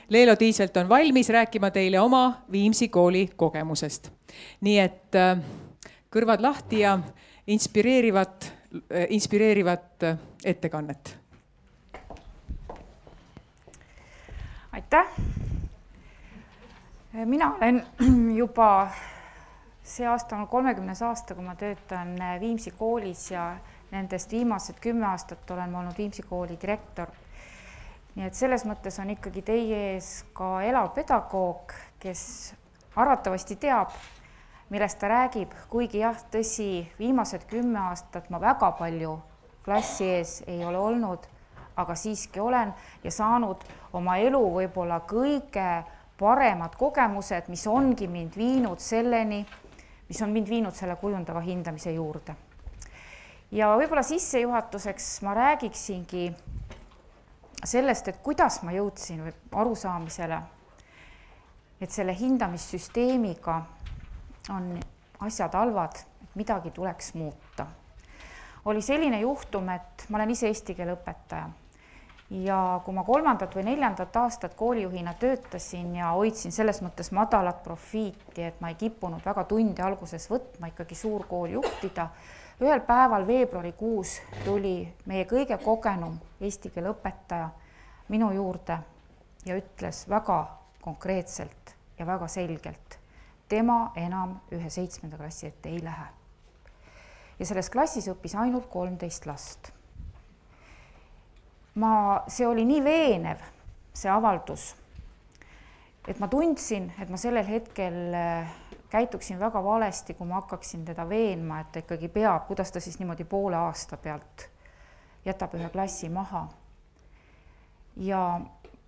Leelo Tiiselt on valmis rääkima teile oma Viimsi kooli kogemusest. Nii et kõrvad lahti ja inspireerivat ettekannet. Aitäh! Mina olen juba see aasta on 30 aasta, kui ma töötan Viimsi koolis ja nendest viimased 10 aastat olen olnud Viimsi kooli direktor. Nii et selles mõttes on ikkagi teie ees ka elav pedagoog, kes arvatavasti teab, millest ta räägib, kuigi jah, tõsi, viimased 10 aastat ma väga palju klassi ees ei ole olnud, aga siiski olen ja saanud oma elu võib-olla kõige paremad kogemused, mis ongi mind viinud selleni, mis on mind viinud selle kujundava hindamise juurde. Ja võib-olla sissejuhatuseks ma räägiksingi sellest, et kuidas ma jõudsin arusaamisele, et selle hindamissüsteemiga on asjad halvad, et midagi tuleks muuta. Oli selline juhtum, et ma olen ise eesti keele õpetaja ja kui ma 3. või 4. aastat koolijuhina töötasin ja hoidsin selles mõttes madalat profiiti, et ma ei kippunud väga tunde alguses võtma, ikkagi suur kool juhtida, ühel päeval veebruarikuus tuli meie kõige kogenum eesti keele õpetaja minu juurde ja ütles väga konkreetselt ja väga selgelt, tema enam 7. klassi ette ei lähe. Ja selles klassis õppis ainult 13 last. See oli nii veenev, see avaldus, et ma tundsin, et ma sellel hetkel käituksin väga valesti, kui ma hakkaksin teda veenma, et ta ikkagi peab, kuidas ta siis niimoodi poole aasta pealt jätab ühe klassi maha. Ja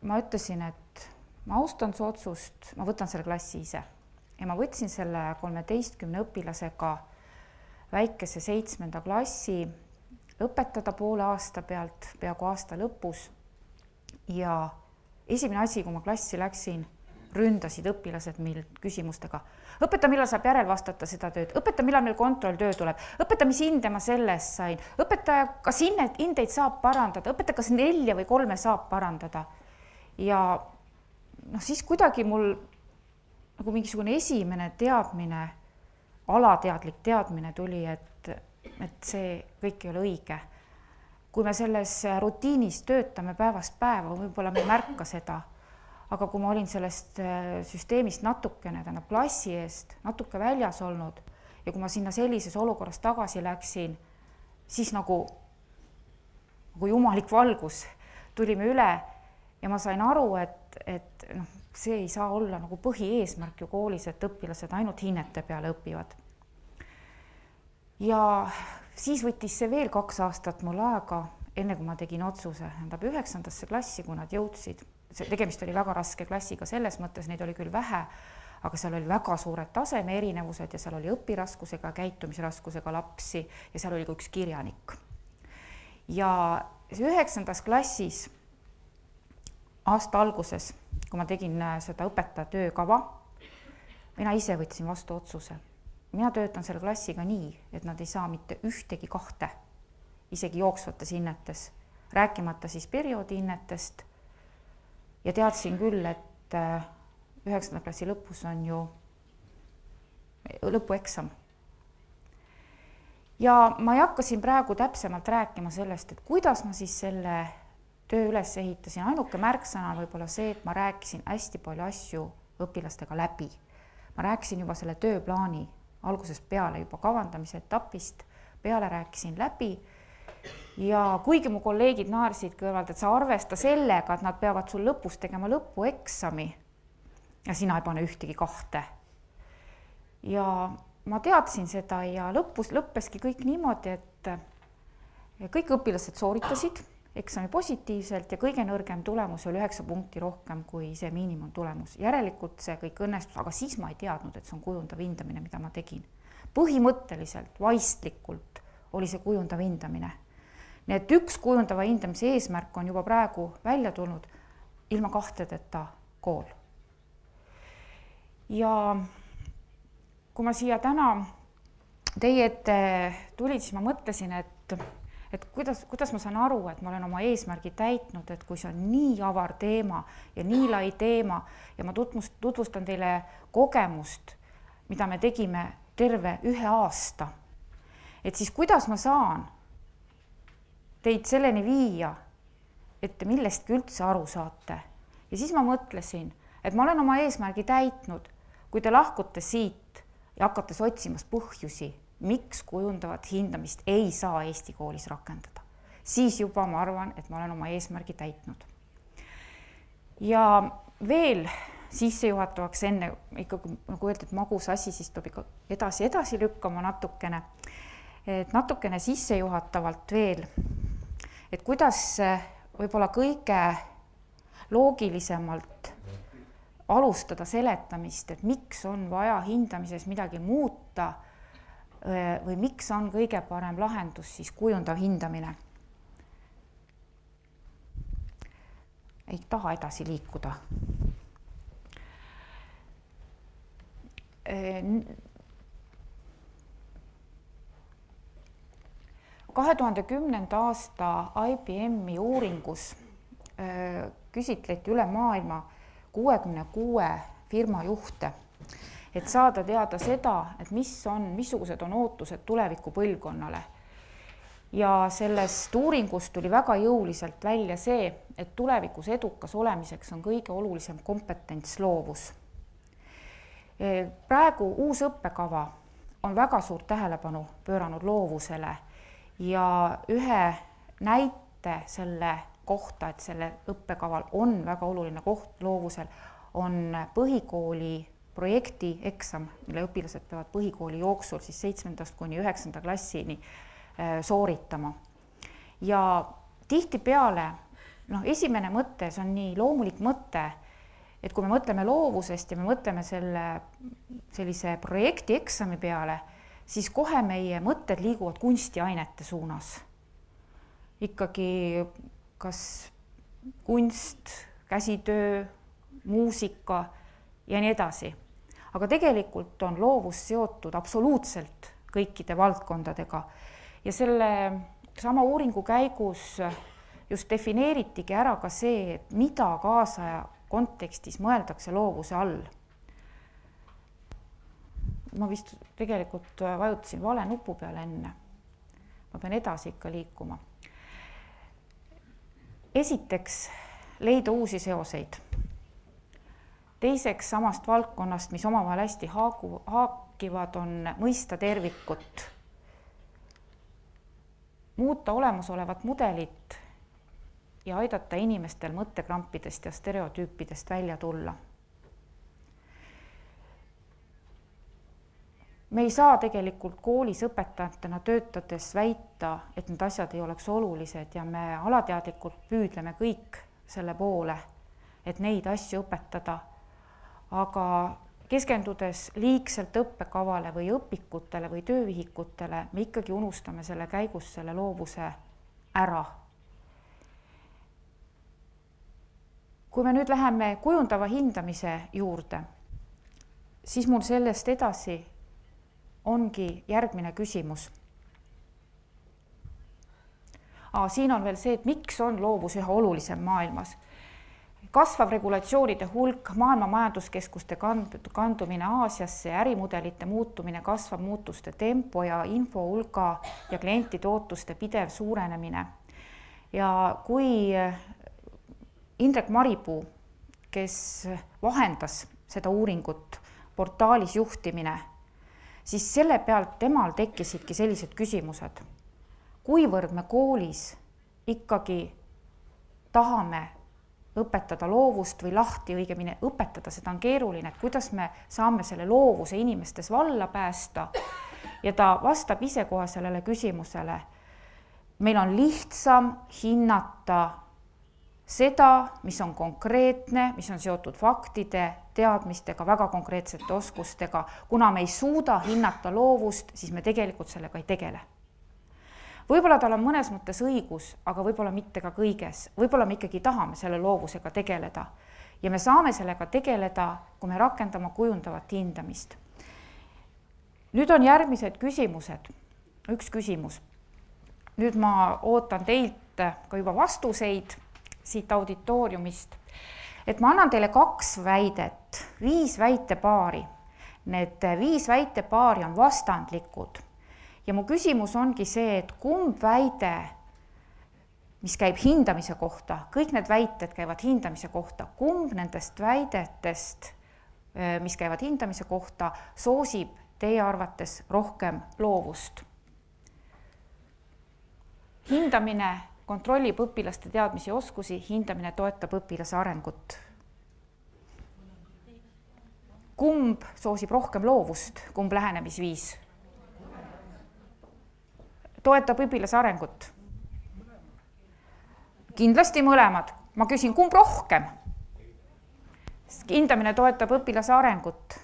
ma ütlesin, et ma austan su otsust, ma võtan selle klassi ise. Ja ma võtsin selle 13 õpilasega väikese 7. klassi õpetada poole aasta pealt, peaaegu aasta lõpus. Ja esimene asi, kui ma klassi läksin, ründasid õpilased meil küsimustega. Õpeta, millal saab järel vastata seda tööd. Õpeta, millal meil kontrolltöö tuleb. Õpeta, mis hinde ma sellest sain. Õpeta, kas hindeid saab parandada. Õpeta, kas 4 või 3 saab parandada. Ja siis kuidagi mul nagu mingisugune esimene teadmine, alateadlik teadmine tuli, et see kõik ei ole õige. Kui me selles rutiinis töötame päevast päeva, võib-olla me ei märka seda. Aga kui ma olin sellest süsteemist natukene, klassi eest, natuke väljas olnud ja kui ma sinna sellises olukorras tagasi läksin, siis nagu jumalik valgus tulime üle ja ma sain aru, et see ei saa olla nagu põhieesmärk ju koolis, et õpilased ainult hinnete peale õpivad. Ja siis võttis see veel 2 aastat mul aega, enne kui ma tegin otsuse, 9. klassi, kui nad jõudsid. Tegemist oli väga raske klassiga, selles mõttes neid oli küll vähe, aga seal oli väga suured taseme erinevused ja seal oli õpiraskusega, käitumisraskusega lapsi ja seal oli ka üks kirjanik. Ja 9. klassis aasta alguses, kui ma tegin seda õpetaja töökava, mina ise võtsin vastu otsuse. Mina töötan selle klassiga nii, et nad ei saa mitte ühtegi 2, isegi jooksvates hinnetes, rääkimata siis perioodi hinnetest. Ja teadsin küll, et 9. klassi lõpus on ju lõpueksam. Ja ma ei hakka siin praegu täpsemalt rääkima sellest, et kuidas ma siis selle töö üles ehitasin. Ainuke märksõna võib-olla see, et ma rääkisin hästi palju asju õpilastega läbi. Ma rääkisin juba selle tööplaani algusest peale, juba kavandamise etapist peale rääkisin läbi. Ja kuigi mu kolleegid naersid kõrvalt, et sa arvesta sellega, et nad peavad sul lõpus tegema lõpueksami ja sina ei pane ühtegi 2. Ja ma teadsin seda ja lõppeski kõik niimoodi, et kõik õpilased sooritasid eksami positiivselt ja kõige nõrgem tulemus oli 9 punkti rohkem kui see miinimumtulemus. Järelikult see kõik õnnestus, aga siis ma ei teadnud, et see on kujundav hindamine, mida ma tegin. Põhimõtteliselt, vaistlikult oli see kujundav hindamine. Nii et üks kujundava hindamise eesmärk on juba praegu välja tulnud ilma 2-deta kool. Ja kui ma siia täna teie ette tulin, siis ma mõtlesin, et et kuidas ma saan aru, et ma olen oma eesmärgi täitnud, et kui see on nii avar teema ja nii lai teema ja ma tutvustan teile kogemust, mida me tegime terve 1 aasta, et siis kuidas ma saan teid selleni viia, et te millestki üldse aru saate. Ja siis ma mõtlesin, et ma olen oma eesmärgi täitnud, kui te lahkute siit ja hakates otsimas põhjusi, miks kujundavat hindamist ei saa Eesti koolis rakendada. Siis juba ma arvan, et ma olen oma eesmärgi täitnud. Ja veel sissejuhatavaks enne, ikkagi nagu öeldud, et magus asi, siis tuleb ikka edasi lükkama natukene. Et natukene sissejuhatavalt veel, et kuidas võib-olla kõige loogilisemalt alustada seletamist, et miks on vaja hindamises midagi muuta või miks on kõige parem lahendus siis kujundav hindamine. Ei taha edasi liikuda. 2010. aasta IBM-i uuringus küsitleti üle maailma 66 firma juhte, et saada teada seda, et missugused on ootused tuleviku põlvkonnale. Ja sellest uuringust tuli väga jõuliselt välja see, et tulevikus edukas olemiseks on kõige olulisem kompetents loovus. Praegu uus õppekava on väga suurt tähelepanu pööranud loovusele ja ühe näite selle kohta, et selle õppekaval on väga oluline koht loovusel, on põhikooli projekti eksam, mille õpilased peavad põhikooli jooksul siis 7. kuni 9. klassini sooritama. Ja tihtipeale, esimene mõte, see on nii loomulik mõte, et kui me mõtleme loovusest ja me mõtleme sellise projekti eksami peale, siis kohe meie mõtted liiguvad kunstiainete suunas. Ikkagi kas kunst, käsitöö, muusika ja nii edasi. Aga tegelikult on loovus seotud absoluutselt kõikide valdkondadega. Ja selle sama uuringu käigus just defineeritigi ära ka see, et mida kaasaja kontekstis mõeldakse loovuse all. Ma vist tegelikult vajutasin vale nupu peale enne. Ma pean edasi ikka liikuma. Esiteks leida uusi seoseid. Teiseks samast valdkonnast, mis omavahel hästi haakivad, on mõista tervikut. Muuta olemasolevat mudelit ja aidata inimestel mõttekrampidest ja stereotüüpidest välja tulla. Me ei saa tegelikult koolis õpetajatena töötades väita, et need asjad ei oleks olulised ja me alateadlikult püüdleme kõik selle poole, et neid asju õpetada. Aga keskendudes liigselt õppekavale või õpikutele või töövihikutele, me ikkagi unustame selle käigus selle loovuse ära. Kui me nüüd läheme kujundava hindamise juurde, siis mul sellest edasi ongi järgmine küsimus. Siin on veel see, et miks on loovus üha olulisem maailmas. Kasvav regulatsioonide hulk, maailma majanduskeskuste kandumine Aasiasse ja ärimudelite muutumine, kasvav muutuste tempo ja info hulga ja klientide ootuste pidev suurenemine. Ja kui Indrek Maripuu, kes vahendas seda uuringut portaalis juhtimine, siis selle pealt temal tekkisidki sellised küsimused. Kuivõrd me koolis ikkagi tahame õpetada loovust või lahti õigemini õpetada, seda on keeruline, et kuidas me saame selle loovuse inimestes valla päästa ja ta vastab ise kohe sellele küsimusele. Meil on lihtsam hinnata seda, mis on konkreetne, mis on seotud faktide, teadmistega, väga konkreetsete oskustega. Kuna me ei suuda hinnata loovust, siis me tegelikult sellega ei tegele. Võib-olla tal on mõnes mõttes õigus, aga võib-olla mitte ka kõiges. Võib-olla me ikkagi tahame selle loovusega tegeleda. Ja me saame sellega tegeleda, kui me rakendame kujundavat hindamist. Nüüd on järgmised küsimused. Üks küsimus. nüüd ma ootan teilt ka juba vastuseid siit auditooriumist, et ma annan teile 2 väidet, 5 väitepaari. Need 5 väitepaari on vastandlikud ja mu küsimus ongi see, et kumb väide, mis käib hindamise kohta, kõik need väited käivad hindamise kohta, kumb nendest väidetest, mis käivad hindamise kohta, soosib teie arvates rohkem loovust? Hindamine kontrollib õpilaste teadmisi ja oskusi, hindamine toetab õpilase arengut. Kumb soosib rohkem loovust, kumb lähenemisviis? Toetab õpilase arengut? Kindlasti mõlemad. Ma küsin, kumb rohkem? Hindamine toetab õpilase arengut.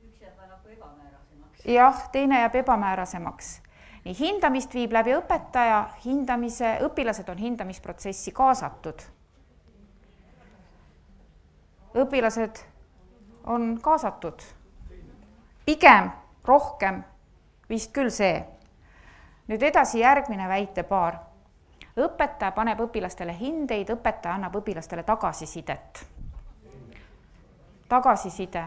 Üks jääb nagu ebamäärasemaks. Jah, teine jääb ebamäärasemaks. Nii hindamist viib läbi õpetaja, õpilased on hindamisprotsessi kaasatud. Õpilased on kaasatud. Pigem rohkem vist küll see. Nüüd edasi järgmine väitepaar. Õpetaja paneb õpilastele hindeid, õpetaja annab õpilastele tagasisidet. Tagasiside.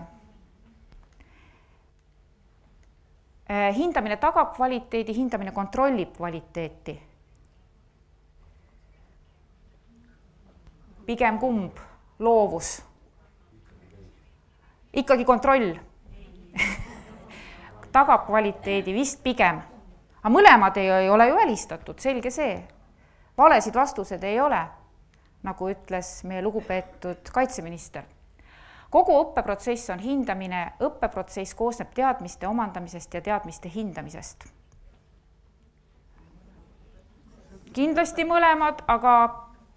Hindamine tagab kvaliteedi, hindamine kontrollib kvaliteeti. Pigem kumb? Loovus. Ikkagi kontroll. Tagab kvaliteedi vist pigem. Aga mõlemad ei ole ju välistatud, selge see. Valesid vastused ei ole, nagu ütles meie lugupeetud kaitseminister. Kogu õppeprotsess on hindamine, õppeprotsess koosneb teadmiste omandamisest ja teadmiste hindamisest. Kindlasti mõlemad, aga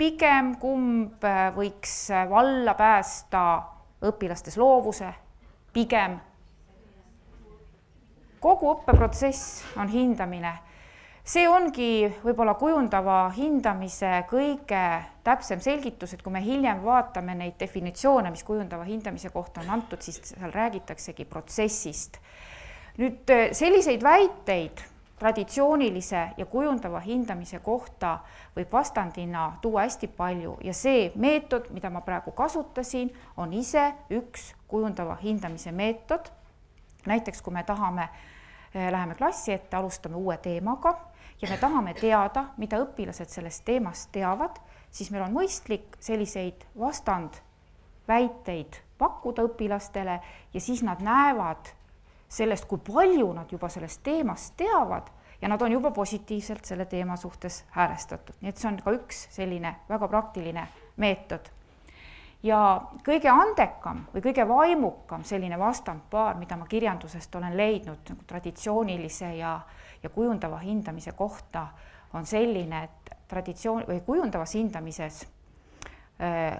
pigem kumb võiks valla päästa õpilastes loovuse, pigem. Kogu õppeprotsess on hindamine. See ongi võib-olla kujundava hindamise kõige täpsem selgitus, et kui me hiljem vaatame neid definitsioone, mis kujundava hindamise kohta on antud, siis seal räägitaksegi protsessist. Nüüd selliseid väiteid traditsioonilise ja kujundava hindamise kohta võib vastandina tuua hästi palju ja see meetod, mida ma praegu kasutasin, on ise üks kujundava hindamise meetod. Näiteks, kui me läheme klassi ette, alustame uue teemaga ja me tahame teada, mida õpilased sellest teemast teavad, siis meil on mõistlik selliseid vastandväiteid pakkuda õpilastele ja siis nad näevad sellest, kui palju nad juba sellest teemast teavad ja nad on juba positiivselt selle teema suhtes häälestatud. Nii et see on ka üks selline väga praktiline meetod. Ja kõige andekam või kõige vaimukam selline vastandpaar, mida ma kirjandusest olen leidnud nagu traditsioonilise ja kujundava hindamise kohta, on selline, et kujundavas hindamises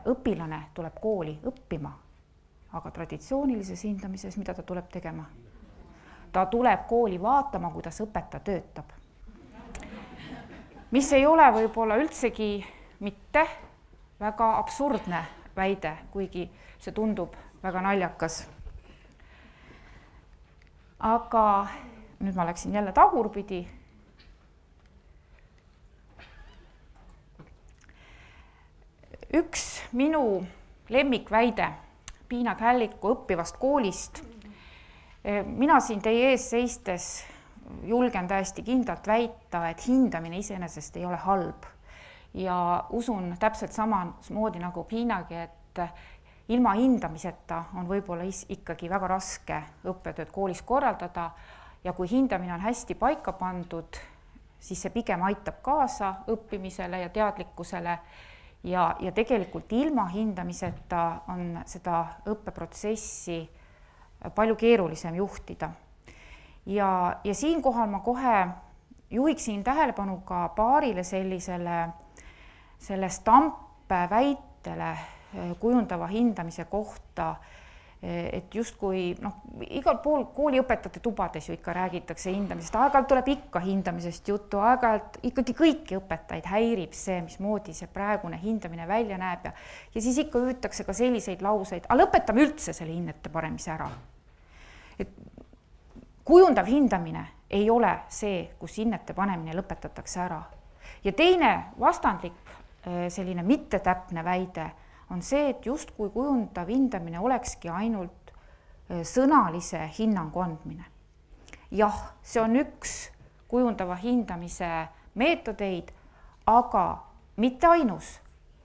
õpilane tuleb kooli õppima, aga traditsioonilises hindamises, mida ta tuleb tegema? Ta tuleb kooli vaatama, kuidas õpetaja töötab. Mis ei ole võib-olla üldsegi mitte väga absurdne väide, kuigi see tundub väga naljakas. Aga nüüd ma läksin jälle tagurpidi. Üks minu lemmikväide Piina Källiku õppivast koolist. Mina siin teie ees seistes julgen täiesti kindlalt väita, et hindamine iseenesest ei ole halb. Ja usun täpselt samamoodi nagu Piinagi, et ilma hindamiseta on võib-olla ikkagi väga raske õppetööd koolis korraldada ja kui hindamine on hästi paika pandud, siis see pigem aitab kaasa õppimisele ja teadlikkusele ja tegelikult ilma hindamiseta on seda õppeprotsessi palju keerulisem juhtida. Ja siinkohal ma kohe juhiksin tähelepanu ka paarile selle stampväitele kujundava hindamise kohta, et justkui igal pool kooliõpetajate tubades ju ikka räägitakse hindamisest, aeg-ajalt tuleb ikka hindamisest juttu, aeg-ajalt ikkagi kõiki õpetajaid häirib see, mismoodi see praegune hindamine välja näeb ja siis ikka üütakse ka selliseid lauseid, aga lõpetame üldse selle hinnete panemise ära. Et kujundav hindamine ei ole see, kus hinnete panemine lõpetatakse ära. Ja teine vastandlik selline mittetäpne väide on see, et justkui kujundav hindamine olekski ainult sõnalise hinnangu andmine. Jah, see on üks kujundava hindamise meetodeid, aga mitte ainus.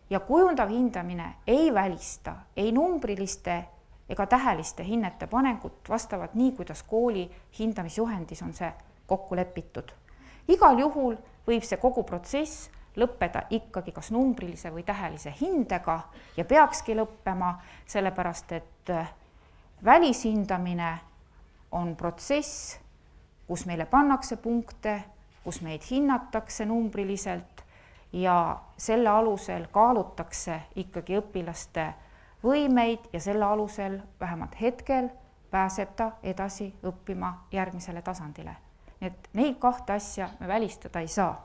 Ja kujundav hindamine ei välista ei numbriliste ega täheliste hinnete panekut vastavalt nii, kuidas kooli hindamisjuhendis on see kokku lepitud. Igal juhul võib see kogu protsess lõppeda ikkagi kas numbrilise või tähelise hindega ja peakski lõppema, sellepärast et välishindamine on protsess, kus meile pannakse punkte, kus meid hinnatakse numbriliselt ja selle alusel kaalutakse ikkagi õpilaste võimeid ja selle alusel vähemalt hetkel pääseb ta edasi õppima järgmisele tasandile. Nii et neid kahte asja me välistada ei saa.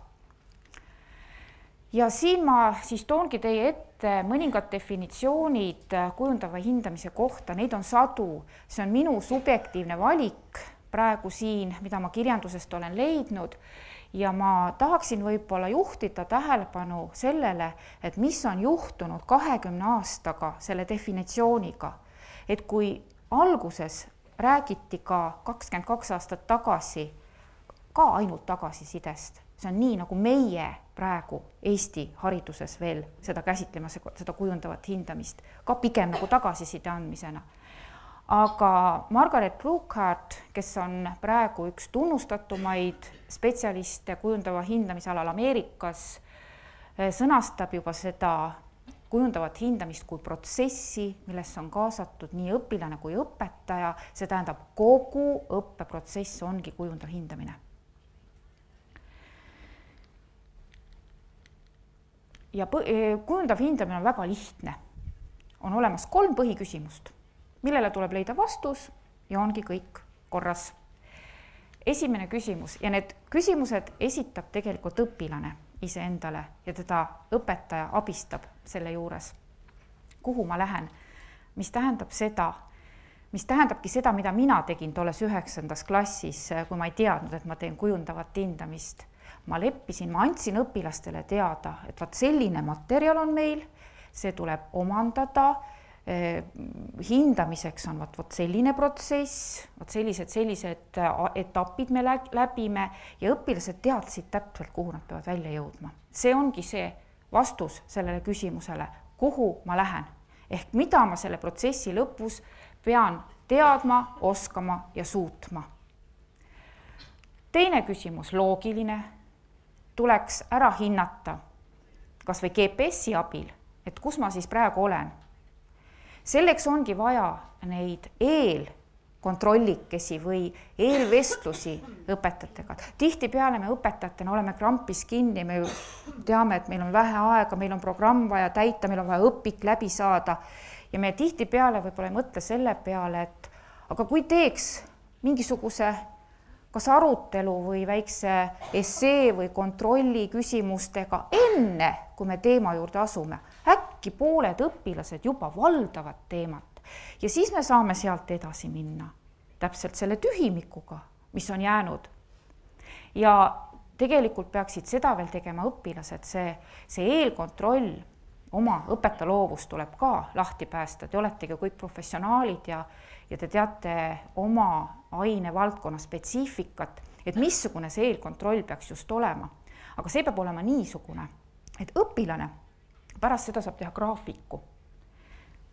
Ja siin ma siis toongi teie ette mõningad definitsioonid kujundava hindamise kohta, neid on sadu, see on minu subjektiivne valik praegu siin, mida ma kirjandusest olen leidnud ja ma tahaksin võib-olla juhtida tähelepanu sellele, et mis on juhtunud 20 aastaga selle definitsiooniga, et kui alguses räägiti ka 22 aastat tagasi ka ainult tagasisidest, see on nii, nagu meie praegu Eesti hariduses veel seda käsitlema, seda kujundavat hindamist, ka pigem nagu tagasiside andmisena. Aga Margaret Brookhart, kes on praegu üks tunnustatumaid spetsialiste kujundava hindamise alal Ameerikas, sõnastab juba seda kujundavat hindamist kui protsessi, millesse on kaasatud nii õpilane kui õpetaja, see tähendab kogu õppeprotsess ongi kujundav hindamine. Ja kujundav hindamine on väga lihtne. On olemas 3 põhiküsimust, millele tuleb leida vastus ja ongi kõik korras. Esimene küsimus ja need küsimused esitab tegelikult õpilane iseendale ja teda õpetaja abistab selle juures. Kuhu ma lähen? Mis tähendabki seda, mida mina tegin tolles 9. klassis, kui ma ei teadnud, et ma teen kujundavat hindamist. Ma andsin õpilastele teada, et vaat selline materjal on meil, see tuleb omandada, hindamiseks on vaat selline protsess, vaat sellised etapid me läbime ja õpilased teadsid täpselt, kuhu nad peavad välja jõudma. See ongi see vastus sellele küsimusele, kuhu ma lähen. Ehk mida ma selle protsessi lõpus pean teadma, oskama ja suutma. Teine küsimus, loogiline, tuleks ära hinnata kas või GPS-i abil, et kus ma siis praegu olen. Selleks ongi vaja neid eelkontrollikesi või eelvestlusi õpetajatega. Tihtipeale me õpetajatena oleme krampis kinni, me teame, et meil on vähe aega, meil on programm vaja täita, meil on vaja õpik läbi saada ja me tihtipeale võib-olla ei mõtle selle peale, et aga kui teeks mingisuguse kas arutelu või väikse essee või kontrolli küsimustega enne, kui me teema juurde asume. Äkki pooled õpilased juba valdavad teemat ja siis me saame sealt edasi minna täpselt selle tühimikuga, mis on jäänud. Ja tegelikult peaksid seda veel tegema õpilased, see eelkontroll, oma õpetaloovus tuleb ka lahti päästa, te oletegi kõik professionaalid ja te teate oma ainevaldkonna spetsiifikat, et missugune see eelkontroll peaks just olema. Aga see peab olema niisugune, et õpilane pärast seda saab teha graafiku.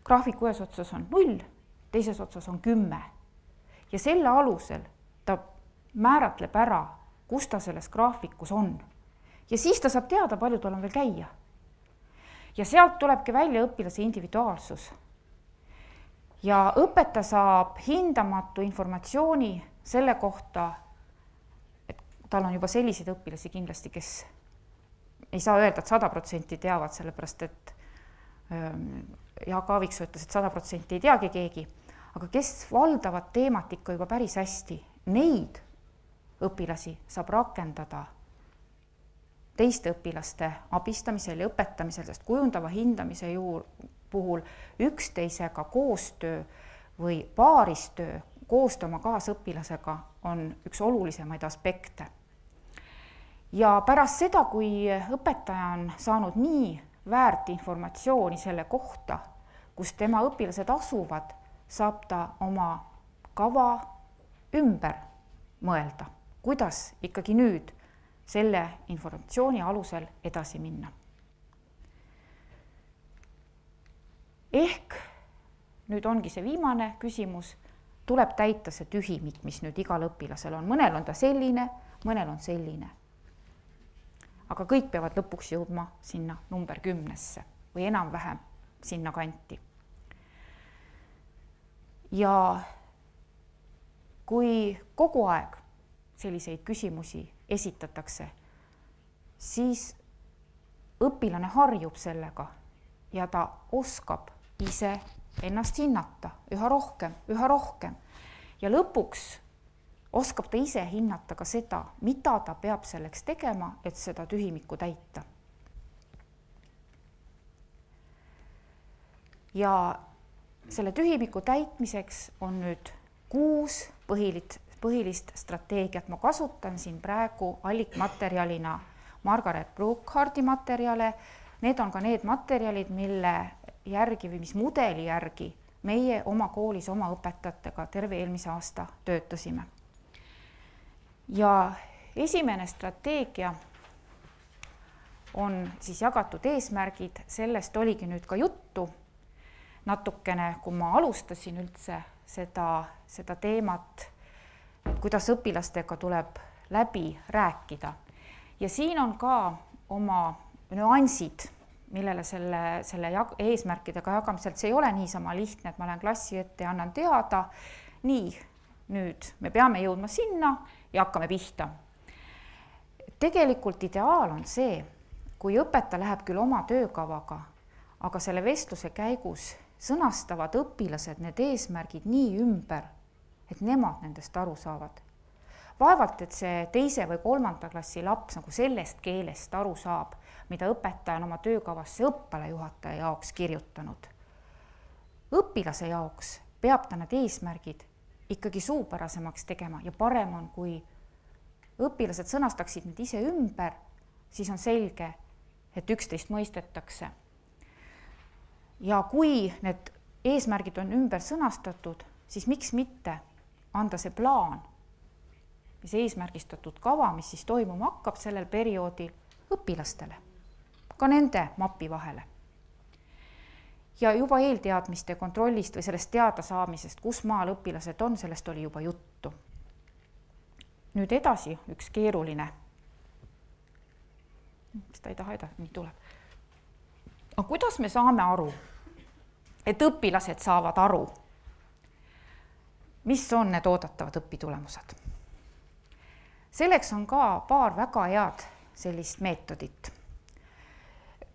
Graafiku ühes otsas on 0, teises otsas on 10. Ja selle alusel ta määratleb ära, kus ta selles graafikus on. Ja siis ta saab teada, palju tal on veel käia. Ja sealt tulebki välja õpilase individuaalsus. Ja õpetaja saab hindamatu informatsiooni selle kohta, et tal on juba selliseid õpilasi kindlasti, kes ei saa öelda, et 100% teavad, sellepärast et Jaak Aaviksoo ütles, et 100% ei teagi keegi, aga kes valdavad teemat ikka juba päris hästi, neid õpilasi saab rakendada teiste õpilaste abistamisel ja õpetamisel, sest kujundava hindamise puhul üksteisega koostöö või paaristöö, koostöö oma kaasõpilasega on üks olulisemaid aspekte. Ja pärast seda, kui õpetaja on saanud nii väärt informatsiooni selle kohta, kus tema õpilased asuvad, saab ta oma kava ümber mõelda, kuidas ikkagi nüüd selle informatsiooni alusel edasi minna. Ehk nüüd ongi see viimane küsimus, tuleb täita see tühimik, mis nüüd igal õpilasel on. Mõnel on ta selline, mõnel on selline. Aga kõik peavad lõpuks jõudma sinna number 10-sse või enam-vähem sinna kanti. Ja kui kogu aeg selliseid küsimusi esitatakse, siis õpilane harjub sellega ja ta oskab ise ennast hinnata üha rohkem. Ja lõpuks oskab ta ise hinnata ka seda, mida ta peab selleks tegema, et seda tühimikku täita. Ja selle tühimiku täitmiseks on nüüd 6 põhilist strateegiat. Ma kasutan siin praegu allikmaterjalina Margaret Brookhardi materjale. Need on ka need materjalid, mille järgi või mis mudeli järgi meie oma koolis oma õpetajatega terve eelmise aasta töötasime. Ja esimene strateegia on siis jagatud eesmärgid, sellest oligi nüüd ka juttu natukene, kui ma alustasin üldse seda teemat, et kuidas õpilastega tuleb läbi rääkida. Ja siin on ka oma nüansid, millele selle eesmärkidega jagamiselt, see ei ole niisama lihtne, et ma lähen klassi ette ja annan teada, nii, nüüd me peame jõudma sinna ja hakkame pihta. Tegelikult ideaal on see, kui õpetaja läheb küll oma töökavaga, aga selle vestluse käigus sõnastavad õpilased need eesmärgid nii ümber, et nemad nendest aru saavad. Vaevalt, et see 2. või 3. klassi laps nagu sellest keelest aru saab, mida õpetaja on oma töökavasse õppealajuhataja jaoks kirjutanud. Õpilase jaoks peab ta need eesmärgid ikkagi suupärasemaks tegema ja parem on, kui õpilased sõnastaksid need ise ümber, siis on selge, et üksteist mõistetakse. Ja kui need eesmärgid on ümber sõnastatud, siis miks mitte anda see plaan, see eesmärgistatud kava, mis siis toimuma hakkab sellel perioodil õpilastele, ka nende mapi vahele. Ja juba eelteadmiste kontrollist või sellest teada saamisest, kus maal õpilased on, sellest oli juba juttu. Nüüd edasi üks keeruline. Seda ei taha edasi, nii tuleb. Aga kuidas me saame aru, et õpilased saavad aru, mis on need oodatavad õpitulemused? Selleks on ka paar väga head sellist meetodit,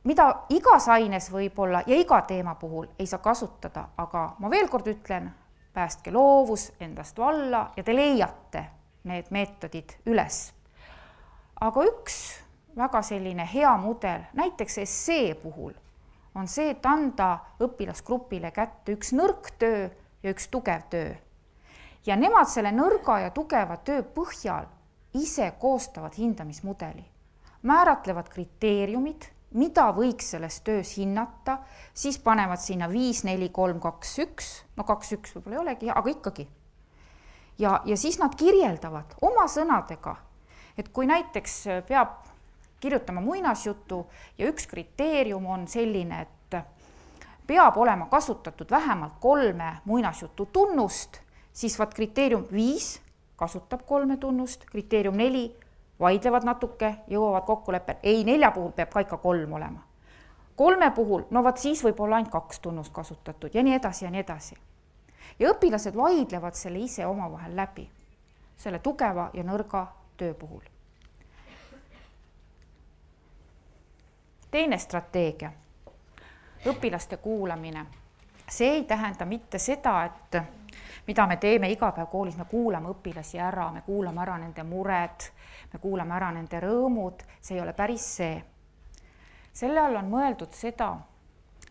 mida igas aines võib-olla ja iga teema puhul ei saa kasutada, aga ma veel kord ütlen, päästke loovus endast valla ja te leiate need meetodid üles. Aga üks väga selline hea mudel, näiteks essee puhul, on see, et anda õpilasgrupile kätte üks nõrk töö ja üks tugev töö. Ja nemad selle nõrga ja tugeva töö põhjal ise koostavad hindamismudeli, määratlevad kriteeriumid, mida võiks selles töös hinnata, siis panevad sinna 5, 4, 3, 2, 1, no 2, 1 võib-olla ei olegi, aga ikkagi. Ja siis nad kirjeldavad oma sõnadega, et kui näiteks peab kirjutama muinasjutu ja üks kriteerium on selline, et peab olema kasutatud vähemalt 3 muinasjutu tunnust, siis vaat kriteerium 5 kasutab 3 tunnust, kriteerium 4 vaidlevad natuke, jõuavad kokkuleppel, ei 4 puhul peab ka ikka 3 olema. 3 puhul, no vaat siis võib olla ainult 2 tunnust kasutatud ja nii edasi ja nii edasi. Ja õpilased vaidlevad selle ise omavahel läbi, selle tugeva ja nõrga töö puhul. Teine strateegia, õpilaste kuulamine. See ei tähenda mitte seda, et mida me teeme igapäev koolis, me kuulame õpilasi ära, me kuulame ära nende mured, me kuulame ära nende rõõmud, see ei ole päris see. Selle all on mõeldud seda,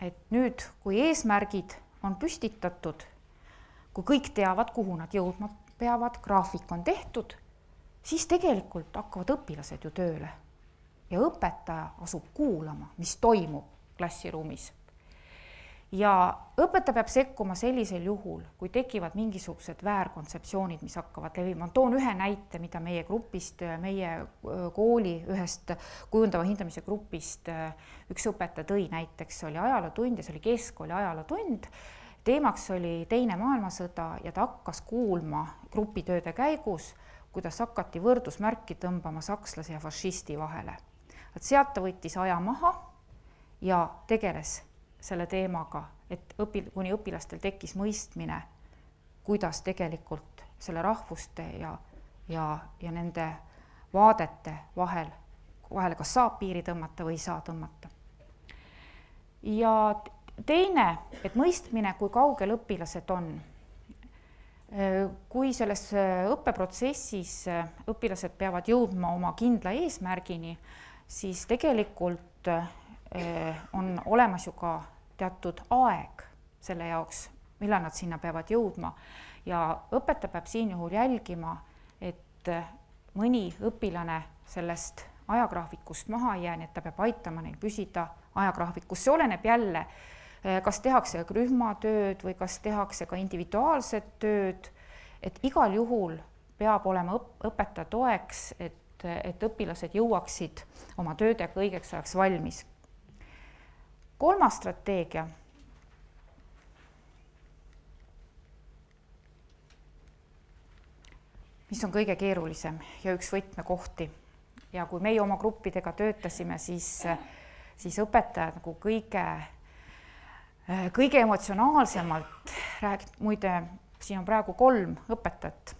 et nüüd, kui eesmärgid on püstitatud, kui kõik teavad, kuhu nad jõudma peavad, graafik on tehtud, siis tegelikult hakkavad õpilased ju tööle ja õpetaja asub kuulama, mis toimub klassiruumis. Ja õpetaja peab sekkuma sellisel juhul, kui tekivad mingisugused väärkontseptsioonid, mis hakkavad levima. Toon ühe näite, mida meie grupist, meie kooli ühest kujundava hindamise grupist üks õpetaja tõi, näiteks oli ajalootund ja see oli keskkooli ajalootund. Teemaks oli Teine maailmasõda ja ta hakkas kuulma grupitööde käigus, kuidas hakati võrdusmärki tõmbama sakslase ja fašisti vahele. Sealt ta võttis aja maha ja tegeles selle teemaga, et kuni õpilastel tekkis mõistmine, kuidas tegelikult selle rahvuste ja nende vaadete vahele kas saab piiri tõmmata või ei saa tõmmata. Ja teine, et mõistmine, kui kaugel õpilased on. Kui selles õppeprotsessis õpilased peavad jõudma oma kindla eesmärgini, siis tegelikult on olemas ju ka teatud aeg selle jaoks, millal nad sinna peavad jõudma. Ja õpetaja peab siin juhul jälgima, et mõni õpilane sellest ajagraafikust maha ei jää, nii et ta peab aitama neil püsida ajagraafikus. See oleneb jälle, kas tehakse rühmatööd või kas tehakse ka individuaalset tööd, et igal juhul peab olema õpetaja toeks, et õpilased jõuaksid oma töödega õigeks ajaks valmis. Kolmas strateegia. Mis on kõige keerulisem ja üks võtmekohti. Ja kui meie oma gruppidega töötasime, siis õpetajad nagu kõige emotsionaalsemalt muide, siin on praegu 3 õpetajat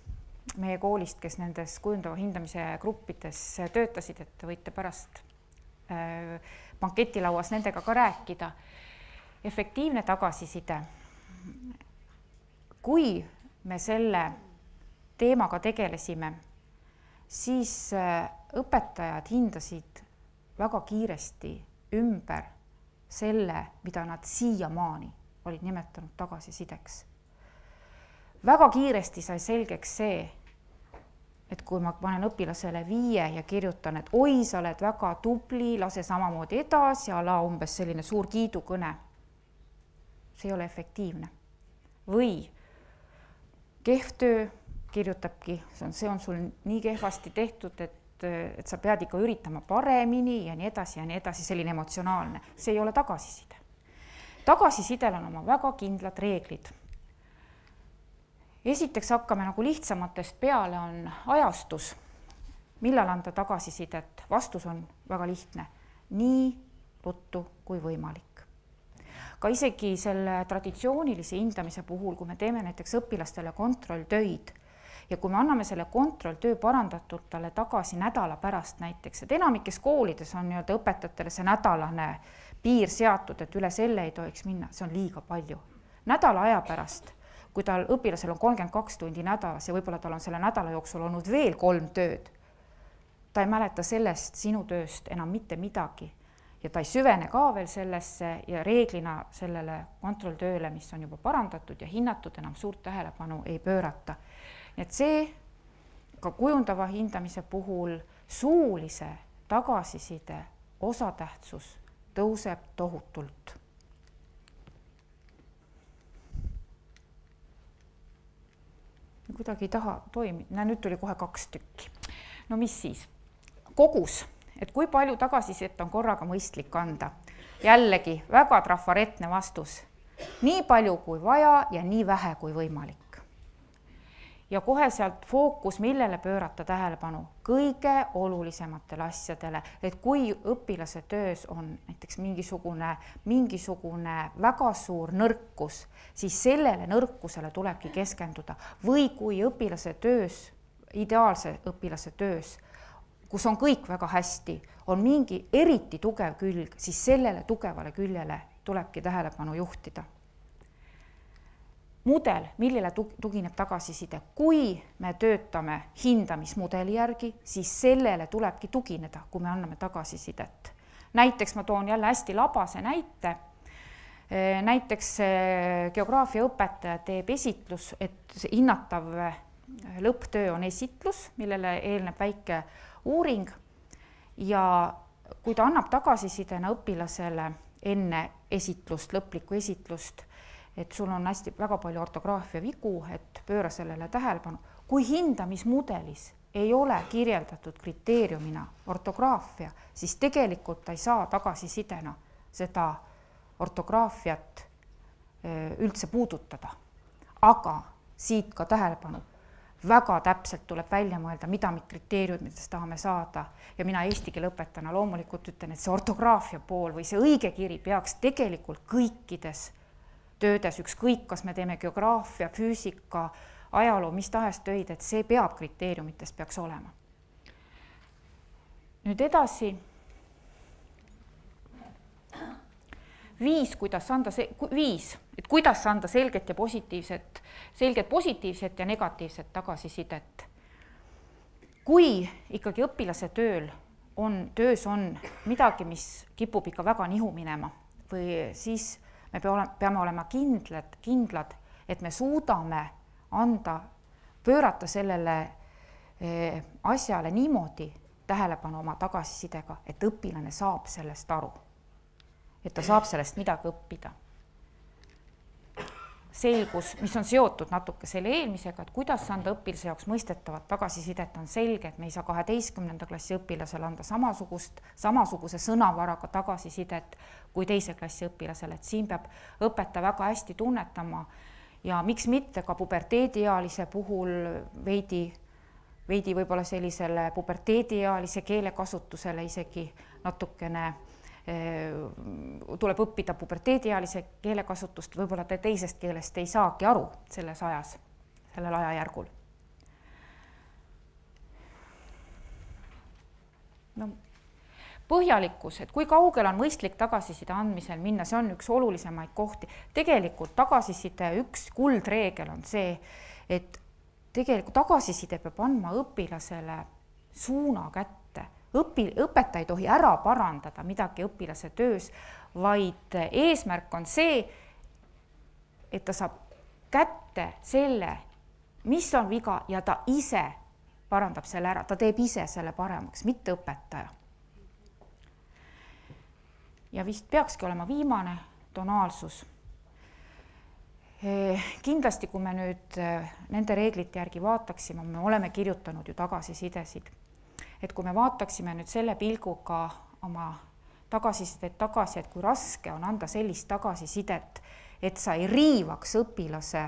meie koolist, kes nendes kujundava hindamise gruppides töötasid, et te võite pärast banketilauas nendega ka rääkida. Efektiivne tagasiside. Kui me selle teemaga tegelesime, siis õpetajad hindasid väga kiiresti ümber selle, mida nad siiamaani olid nimetanud tagasisideks. Väga kiiresti sai selgeks see, et kui ma panen õpilasele 5 ja kirjutan, et oi, sa oled väga tubli, lase samamoodi edasi, ala umbes selline suur kiidukõne. See ei ole efektiivne. Või kehv töö kirjutabki, see on sul nii kehvasti tehtud, et sa pead ikka üritama paremini ja nii edasi, selline emotsionaalne. See ei ole tagasiside. Tagasisidel on oma väga kindlad reeglid. Esiteks hakkame nagu lihtsamatest peale on ajastus. Millal anda tagasisidet? Vastus on väga lihtne. Nii ruttu kui võimalik. Ka isegi selle traditsioonilise hindamise puhul, kui me teeme näiteks õpilastele kontrolltöid ja kui me anname selle kontrolltöö parandatult talle tagasi nädala pärast näiteks, et enamikes koolides on õpetajatele see nädalane piir seatud, et üle selle ei tohiks minna, see on liiga palju. Nädala aja pärast, kui tal õpilasel on 32 tundi nädalas ja võib-olla tal on selle nädala jooksul olnud veel 3 tööd, ta ei mäleta sellest sinu tööst enam mitte midagi ja ta ei süvene ka veel sellesse ja reeglina sellele kontrolltööle, mis on juba parandatud ja hinnatud, enam suurt tähelepanu ei pöörata. Nii et see ka kujundava hindamise puhul suulise tagasiside osatähtsus tõuseb tohutult. Kuidagi ei taha toimida. Nüüd tuli kohe 2 tükki. No mis siis? Kogus, et kui palju tagasisidet on korraga mõistlik anda. Jällegi väga trafaretne vastus. Nii palju kui vaja ja nii vähe kui võimalik. Ja kohe sealt fookus, millele pöörata tähelepanu kõige olulisematele asjadele, et kui õpilase töös on näiteks mingisugune väga suur nõrkus, siis sellele nõrkusele tulebki keskenduda. Või kui õpilase töös, ideaalse õpilase töös, kus on kõik väga hästi, on mingi eriti tugev külg, siis sellele tugevale küljele tulebki tähelepanu juhtida. Mudel, millele tugineb tagasiside. Kui me töötame hindamismudeli järgi, siis sellele tulebki tugineda, kui me anname tagasisidet. Näiteks ma toon jälle hästi labase näite. Näiteks geograafiaõpetaja teeb esitlus, et hinnatav lõpptöö on esitlus, millele eelneb väike uuring ja kui ta annab tagasisidena õpilasele enne esitlust, lõplikku esitlust, et sul on hästi väga palju ortograafia vigu, et pööra sellele tähelepanu. Kui hindamismudelis ei ole kirjeldatud kriteeriumina ortograafia, siis tegelikult ta ei saa tagasisidena seda ortograafiat üldse puudutada. Aga siit ka tähelepanu. Väga täpselt tuleb välja mõelda, mida me kriteeriumidest tahame saada. Ja mina eesti keele õpetajana loomulikult ütlen, et see ortograafia pool või see õige kiri peaks tegelikult kõikides töödes, ükskõik, kas me teeme geograafia, füüsika, ajaloo, mis tahes töid, et see peab kriteeriumitest peaks olema. Nüüd edasi. Viis, kuidas anda selget positiivset ja negatiivset tagasisidet. Kui ikkagi õpilase töös on midagi, mis kipub ikka väga nihu minema või siis me peame olema kindlad, et me suudame pöörata sellele asjale niimoodi tähelepanu oma tagasisidega, et õpilane saab sellest aru. Et ta saab sellest midagi õppida. Selgus, mis on seotud natuke selle eelmisega, et kuidas anda õpilase jaoks mõistetavat tagasisidet on selge, et me ei saa 12. klassi õpilasele anda samasuguse sõnavaraga tagasisidet kui teise klassi õpilasele, et siin peab õpetaja väga hästi tunnetama ja miks mitte ka puberteediealise puhul veidi võib-olla sellisele puberteediealise keelekasutusele isegi natukene tuleb õppida puberteediealise keelekasutust, võib-olla te teisest keelest ei saagi aru sellel ajajärgul. No, põhjalikkus, et kui kaugel on mõistlik tagasiside andmisel minna, see on üks olulisemaid kohti. Tegelikult tagasiside üks kuldreegel on see, et tegelikult tagasiside peab andma õpilasele suuna kätte. Õpetaja ei tohi ära parandada midagi õpilase töös, vaid eesmärk on see, et ta saab kätte selle, mis on viga ja ta ise parandab selle ära, ta teeb ise selle paremaks, mitte õpetaja. Ja vist peakski olema viimane tonaalsus. Kindlasti, kui me nüüd nende reeglite järgi vaataksime, me oleme kirjutanud ju tagasisidesid. Et kui me vaataksime nüüd selle pilguga oma tagasisidet tagasi, et kui raske on anda sellist tagasisidet, et sa ei riivaks õpilase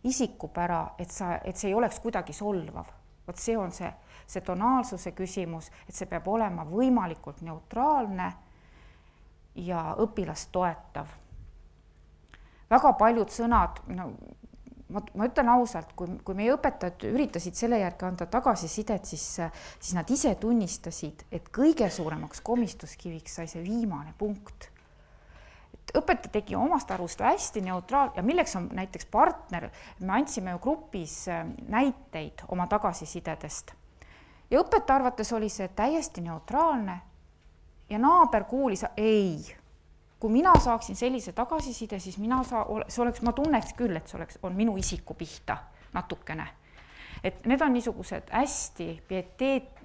isikupära, et see ei oleks kuidagi solvav. Vot see on see tonaalsuse küsimus, et see peab olema võimalikult neutraalne ja õpilast toetav. Väga paljud sõnad, ma ütlen ausalt, kui meie õpetajad üritasid selle järgi anda tagasisidet, siis nad ise tunnistasid, et kõige suuremaks komistuskiviks sai see viimane punkt. Et õpetaja tegi omast arvust hästi neutraal ja milleks on näiteks partner, me andsime ju grupis näiteid oma tagasisidedest. Ja õpetaja arvates oli see täiesti neutraalne ja naaber kuulis, ei. Kui mina saaksin sellise tagasiside, siis ma tunneks küll, et see on minu isiku pihta natukene. Et need on niisugused hästi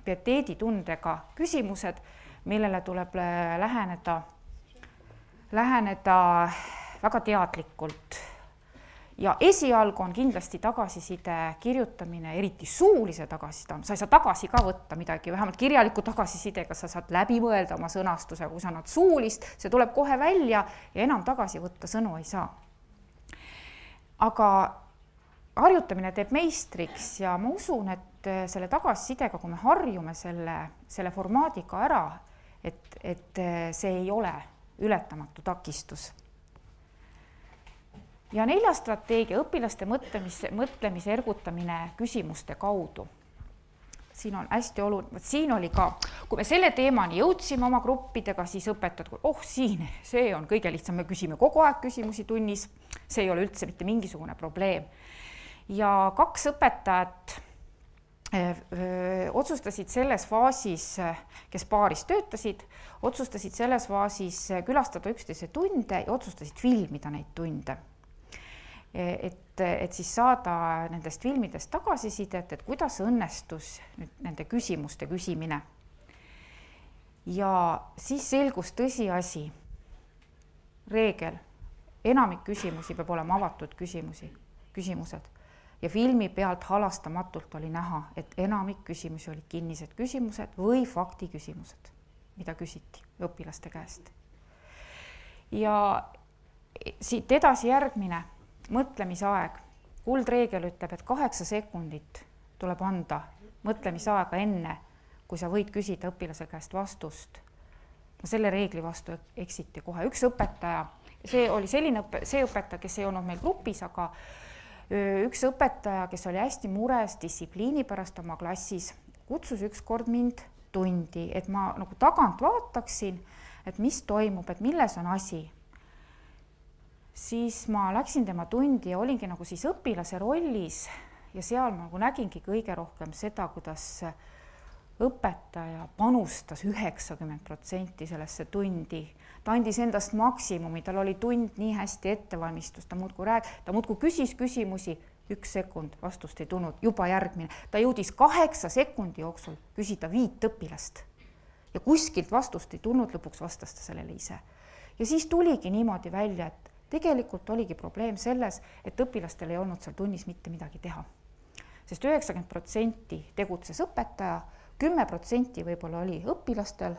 pieteeditundega küsimused, millele tuleb läheneda väga teadlikult. Ja esialgu on kindlasti tagasiside kirjutamine, eriti suulise tagasiside, sa ei saa tagasi ka võtta midagi, vähemalt kirjaliku tagasisidega sa saad läbi mõelda oma sõnastuse, kui sa annad suulist, see tuleb kohe välja ja enam tagasi võtta sõnu ei saa. Aga harjutamine teeb meistriks ja ma usun, et selle tagasisidega, kui me harjume selle formaadiga ära, et see ei ole ületamatu takistus. Ja 4. strateegia õpilaste mõtlemise ergutamine küsimuste kaudu. Siin on hästi oluline, siin oli ka, kui me selle teemani jõudsime oma gruppidega, siis õpetajad, see on kõige lihtsam, me küsime kogu aeg küsimusi tunnis, see ei ole üldse mitte mingisugune probleem. Ja 2 õpetajat otsustasid selles faasis, kes paaris töötasid, otsustasid selles faasis külastada üksteise tunde ja otsustasid filmida neid tunde. Et siis saada nendest filmidest tagasisidet, et kuidas õnnestus nüüd nende küsimuste küsimine. Ja siis selgus tõsiasi, reegel, enamik küsimusi peab olema avatud küsimused. Ja filmi pealt halastamatult oli näha, et enamik küsimusi olid kinnised küsimused või faktiküsimused, mida küsiti õpilaste käest. Ja siit edasi järgmine mõtlemisaeg. Kuldreegel ütleb, et 8 sekundit tuleb anda mõtlemisaega enne, kui sa võid küsida õpilase käest vastust. No selle reegli vastu eksiti kohe. Üks õpetaja, see oli see õpetaja, kes ei olnud meil grupis, aga üks õpetaja, kes oli hästi mures distsipliini pärast oma klassis, kutsus ükskord mind tundi, et ma nagu tagant vaataksin, et mis toimub, et milles on asi. Siis ma läksin tema tundi ja olingi nagu siis õpilase rollis ja seal ma nagu nägingi kõige rohkem seda, kuidas õpetaja panustas 90% sellesse tundi. Ta andis endast maksimumi, tal oli tund nii hästi ettevalmistus, ta muudkui küsis küsimusi, 1 sekund vastust ei tulnud, juba järgmine. Ta jõudis 8 sekundi jooksul küsida 5 õpilast ja kuskilt vastust ei tulnud, lõpuks vastas ta sellele ise. Ja siis tuligi niimoodi välja, et tegelikult oligi probleem selles, et õpilastel ei olnud seal tunnis mitte midagi teha. Sest 90% tegutses õpetaja, 10% võib-olla oli õpilastel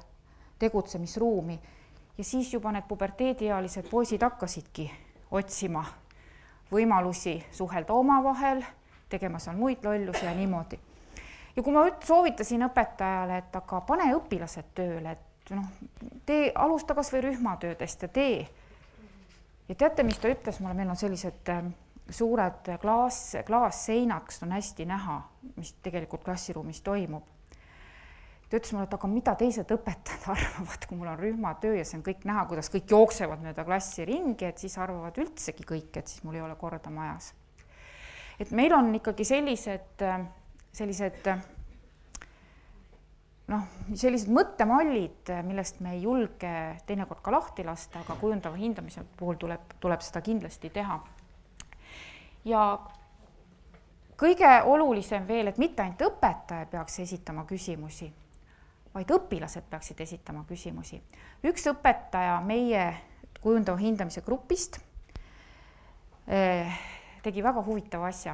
tegutsemisruumi ja siis juba need puberteediealised poisid hakkasidki otsima võimalusi suhelda omavahel, tegema seal muid lollusi ja niimoodi. Ja kui ma soovitasin õpetajale, et aga pane õpilased tööle, et alusta kas või rühmatöödest ja tee. Ja teate, mis ta ütles mulle, meil on sellised suured klaasseinad, kus on hästi näha, mis tegelikult klassiruumis toimub. Ta ütles mulle, et aga mida teised õpetajad arvavad, kui mul on rühmatöö ja see on kõik näha, kuidas kõik jooksevad mööda klassi ringi, et siis arvavad üldsegi kõik, et siis mul ei ole korda majas. Et meil on ikkagi sellised mõttemallid, millest me ei julge teinekord ka lahti lasta, aga kujundava hindamise puhul tuleb seda kindlasti teha. Ja kõige olulisem veel, et mitte ainult õpetaja peaks esitama küsimusi, vaid õpilased peaksid esitama küsimusi. Üks õpetaja meie kujundava hindamise grupist tegi väga huvitava asja.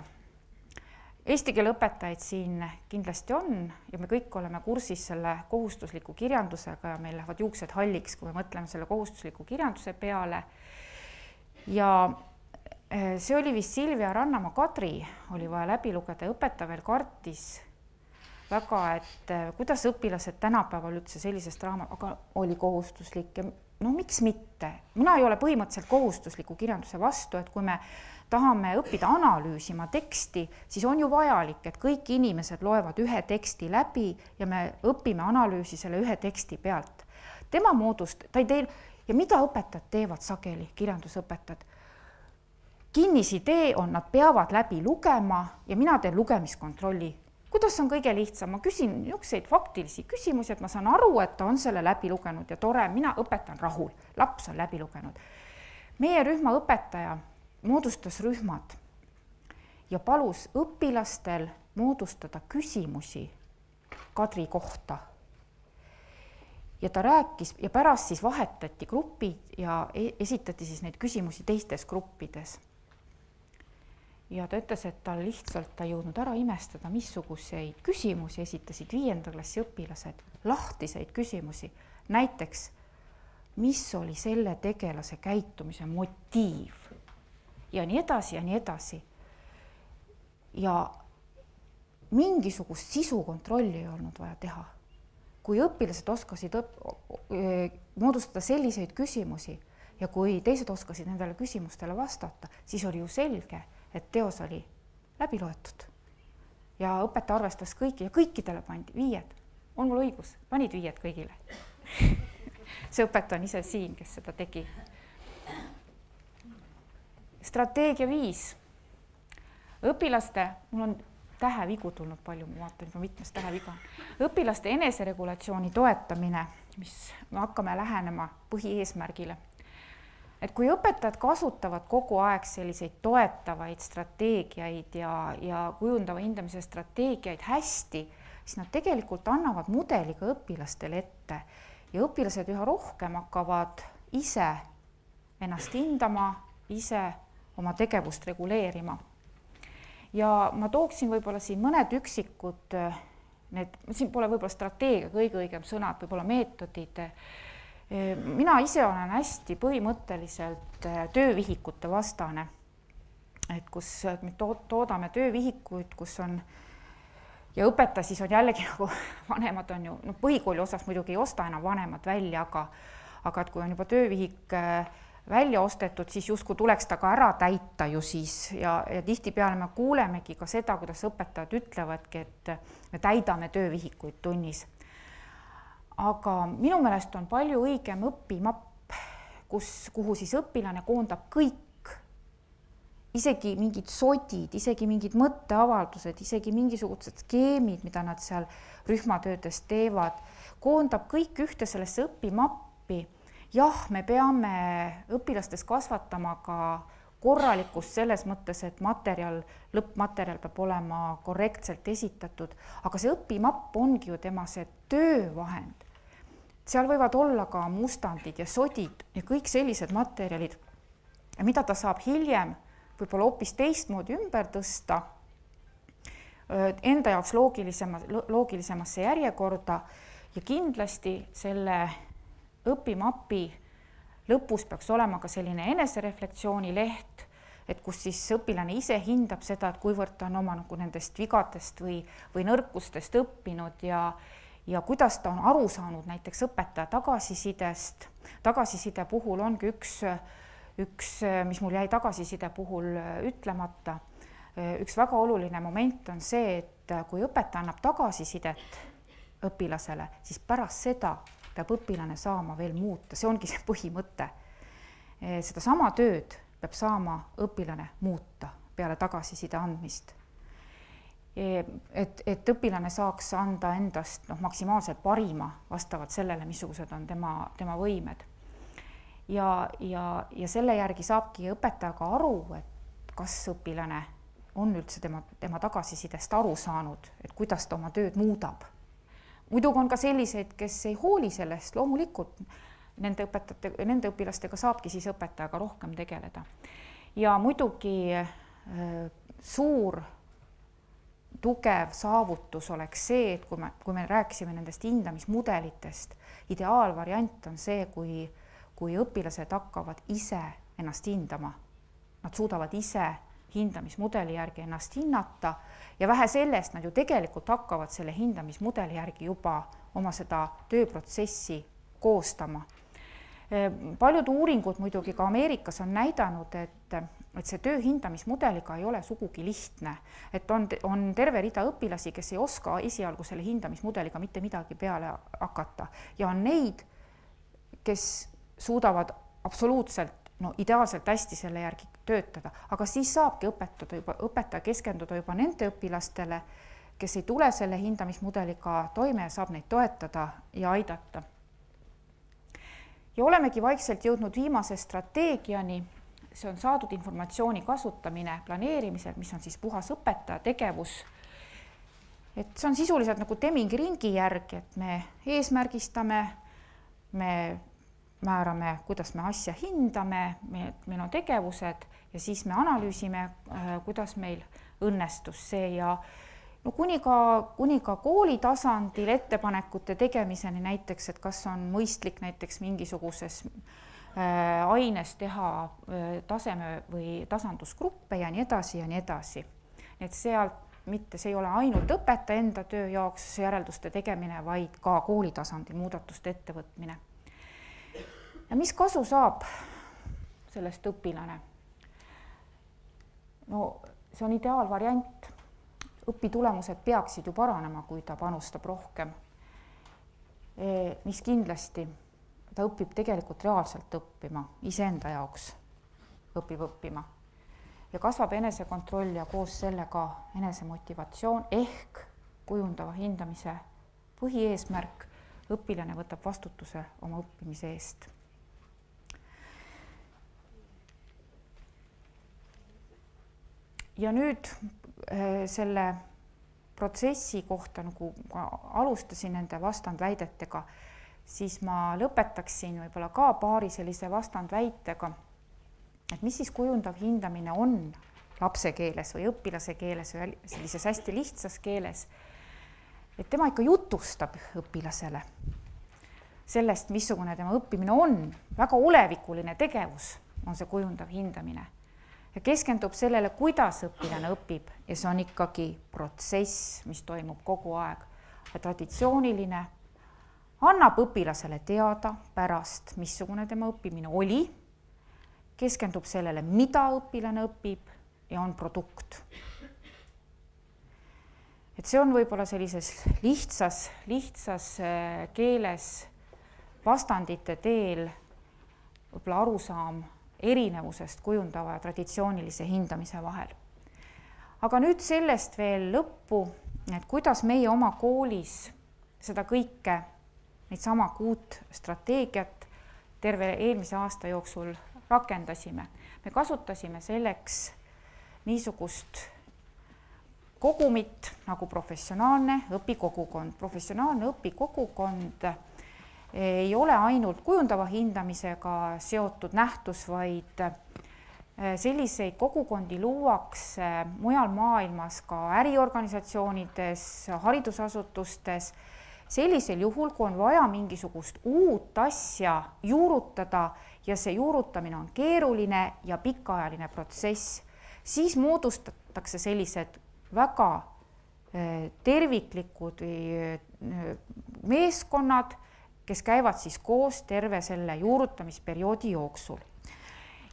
Eesti keele õpetajaid siin kindlasti on ja me kõik oleme kursis selle kohustusliku kirjandusega ja meil lähevad juuksed halliks, kui me mõtleme selle kohustusliku kirjanduse peale. Ja see oli vist Silvia Rannamaa Kadri, oli vaja läbi lugeda ja õpetaja veel kartis väga, et kuidas õpilased tänapäeval üldse sellisest aga oli kohustuslik ja miks mitte? Mina ei ole põhimõtteliselt kohustusliku kirjanduse vastu, et kui me tahame õppida analüüsima teksti, siis on ju vajalik, et kõik inimesed loevad ühe teksti läbi ja me õpime analüüsi selle ühe teksti pealt. Tema moodust, ja mida õpetajad teevad sageli, kirjandusõpetajad? Kinnisidee on, nad peavad läbi lugema ja mina teen lugemiskontrolli. Kuidas on kõige lihtsam? Ma küsin niisuguseid faktilisi küsimusi, et ma saan aru, et ta on selle läbi lugenud ja tore, mina õpetan rahul, laps on läbi lugenud. Meie rühma õpetaja moodustas rühmad ja palus õpilastel moodustada küsimusi Kadri kohta. Ja ta rääkis ja pärast siis vahetati grupid ja esitati siis neid küsimusi teistes gruppides. Ja ta ütles, et ta lihtsalt ei jõudnud ära imestada, missuguseid küsimusi esitasid 5. klassi õpilased, lahtiseid küsimusi. Näiteks, mis oli selle tegelase käitumise motiiv ja nii edasi ja nii edasi. Ja mingisugust sisukontrolli ei olnud vaja teha. Kui õpilased oskasid moodustada selliseid küsimusi ja kui teised oskasid nendele küsimustele vastata, siis oli ju selge, et teos oli läbi loetud. Ja õpetaja arvestas kõiki ja kõikidele pandi 5. On mul õigus? Panid 5 kõigile. See õpetaja on ise siin, kes seda tegi. Strateegia 5. Õpilaste, mul on tähevigu tulnud palju, ma vaatan juba mitmes täheviga on. Õpilaste eneseregulatsiooni toetamine, mis me hakkame lähenema põhieesmärgile. Et kui õpetajad kasutavad kogu aeg selliseid toetavaid strateegiaid ja kujundava hindamise strateegiaid hästi, siis nad tegelikult annavad mudeliga õpilastele ette ja õpilased üha rohkem hakkavad ise ennast hindama, ise oma tegevust reguleerima. Ja ma tooksin võib-olla siin mõned üksikud, siin pole võib-olla strateegia kõige õigem sõnad, võib-olla meetodid. Mina ise olen hästi põhimõtteliselt töövihikute vastane, et kus me toodame töövihikuid, kus on ja õpetaja siis on jällegi nagu vanemad on ju, no põhikooli osas muidugi ei osta enam vanemad välja, aga et kui on juba töövihik välja ostetud, siis justkui tuleks ta ka ära täita ju siis ja tihtipeale me kuulemegi ka seda, kuidas õpetajad ütlevadki, et me täidame töövihikuid tunnis. Aga minu meelest on palju õigem õpimapp, kuhu siis õpilane koondab kõik, isegi mingid sodid, isegi mingid mõtteavaldused, isegi mingisugused skeemid, mida nad seal rühmatöödes teevad, koondab kõik ühte sellesse õpimappi. Jah, me peame õpilastes kasvatama ka korralikkust selles mõttes, et lõppmaterjal peab olema korrektselt esitatud, aga see õpimapp ongi ju tema see töövahend. Seal võivad olla ka mustandid ja sodid ja kõik sellised materjalid, mida ta saab hiljem võib-olla hoopis teistmoodi ümber tõsta, enda jaoks loogilisemasse järjekorda ja kindlasti selle õpimapi lõpus peaks olema ka selline enesereflektsiooni leht, et kus siis õpilane ise hindab seda, et kuivõrd ta on oma nagu nendest vigadest või nõrkustest õppinud ja kuidas ta on aru saanud näiteks õpetaja tagasisidest. Tagasiside puhul ongi üks, mis mul jäi tagasiside puhul ütlemata. Üks väga oluline moment on see, et kui õpetaja annab tagasisidet õpilasele, siis pärast seda peab õpilane saama veel muuta, see ongi see põhimõte. Seda sama tööd peab saama õpilane muuta peale tagasiside andmist. Et õpilane saaks anda endast maksimaalselt parima vastavalt sellele, missugused on tema võimed. Ja selle järgi saabki õpetaja ka aru, et kas õpilane on üldse tema tagasisidest aru saanud, et kuidas ta oma tööd muudab. Muidugi on ka selliseid, kes ei hooli sellest, loomulikult nende õpilastega saabki siis õpetajaga rohkem tegeleda. Ja muidugi suur tugev saavutus oleks see, et kui me rääkisime nendest hindamismudelitest, ideaalvariant on see, kui õpilased hakkavad ise ennast hindama. Nad suudavad ise hindamismudeli järgi ennast hinnata ja vähe sellest nad ju tegelikult hakkavad selle hindamismudeli järgi juba oma seda tööprotsessi koostama. Paljud uuringud muidugi ka Ameerikas on näidanud, et see töö hindamismudeliga ei ole sugugi lihtne, et on terve rida õpilasi, kes ei oska esialgu selle hindamismudeliga mitte midagi peale hakata ja on neid, kes suudavad absoluutselt ideaalselt hästi selle järgi töötada, aga siis saabki õpetaja keskenduda juba nende õpilastele, kes ei tule selle hindamismudeliga toime ja saab neid toetada ja aidata. Ja olemegi vaikselt jõudnud viimase strateegiani, see on saadud informatsiooni kasutamine planeerimisel, mis on siis puhas õpetaja tegevus. Et see on sisuliselt nagu Demmingi ringi järgi, et me eesmärgistame, me määrame, kuidas me asja hindame, meil on tegevused ja siis me analüüsime, kuidas meil õnnestus see ja kuni ka kooli tasandil ettepanekute tegemiseni näiteks, et kas on mõistlik näiteks mingisuguses aines teha taseme või tasandusgruppe ja nii edasi ja nii edasi. Et sealt mitte see ei ole ainult õpetaja enda töö jaoks järelduste tegemine, vaid ka kooli tasandil muudatuste ettevõtmine. Ja mis kasu saab sellest õpilane? See on ideaalvariant. Õpitulemused peaksid ju paranema, kui ta panustab rohkem. Mis kindlasti, ta õpib tegelikult reaalselt õppima, iseenda jaoks õpima. ja kasvab enesekontroll ja koos sellega enesemotivatsioon ehk kujundava hindamise põhieesmärk, õpilane võtab vastutuse oma õppimise eest. Ja nüüd selle protsessi kohta, nagu alustasin nende vastandväidetega, siis ma lõpetaksin võib-olla ka paari sellise vastandväitega, et mis siis kujundav hindamine on lapse keeles või õpilase keeles või sellises hästi lihtsas keeles, et tema ikka jutustab õpilasele sellest, missugune tema õppimine on, väga olevikuline tegevus on see kujundav hindamine ja keskendub sellele, kuidas õpilane õpib ja see on ikkagi protsess, mis toimub kogu aeg. Ja traditsiooniline annab õpilasele teada pärast, missugune tema õppimine oli, keskendub sellele, mida õpilane õpib ja on produkt. Et see on võib-olla sellises lihtsas keeles vastandite teel võib-olla arusaam erinevusest kujundava ja traditsioonilise hindamise vahel. Aga nüüd sellest veel lõppu, et kuidas meie oma koolis seda kõike, neid sama 6 strateegiat terve eelmise aasta jooksul rakendasime. Me kasutasime selleks niisugust kogumit nagu professionaalne õpikogukond. Professionaalne õpikogukond ei ole ainult kujundava hindamisega seotud nähtus, vaid selliseid kogukondi luuakse mujal maailmas ka äriorganisatsioonides, haridusasutustes, sellisel juhul, kui on vaja mingisugust uut asja juurutada ja see juurutamine on keeruline ja pikaajaline protsess, siis moodustatakse sellised väga terviklikud meeskonnad, kes käivad siis koos terve selle juurutamisperioodi jooksul.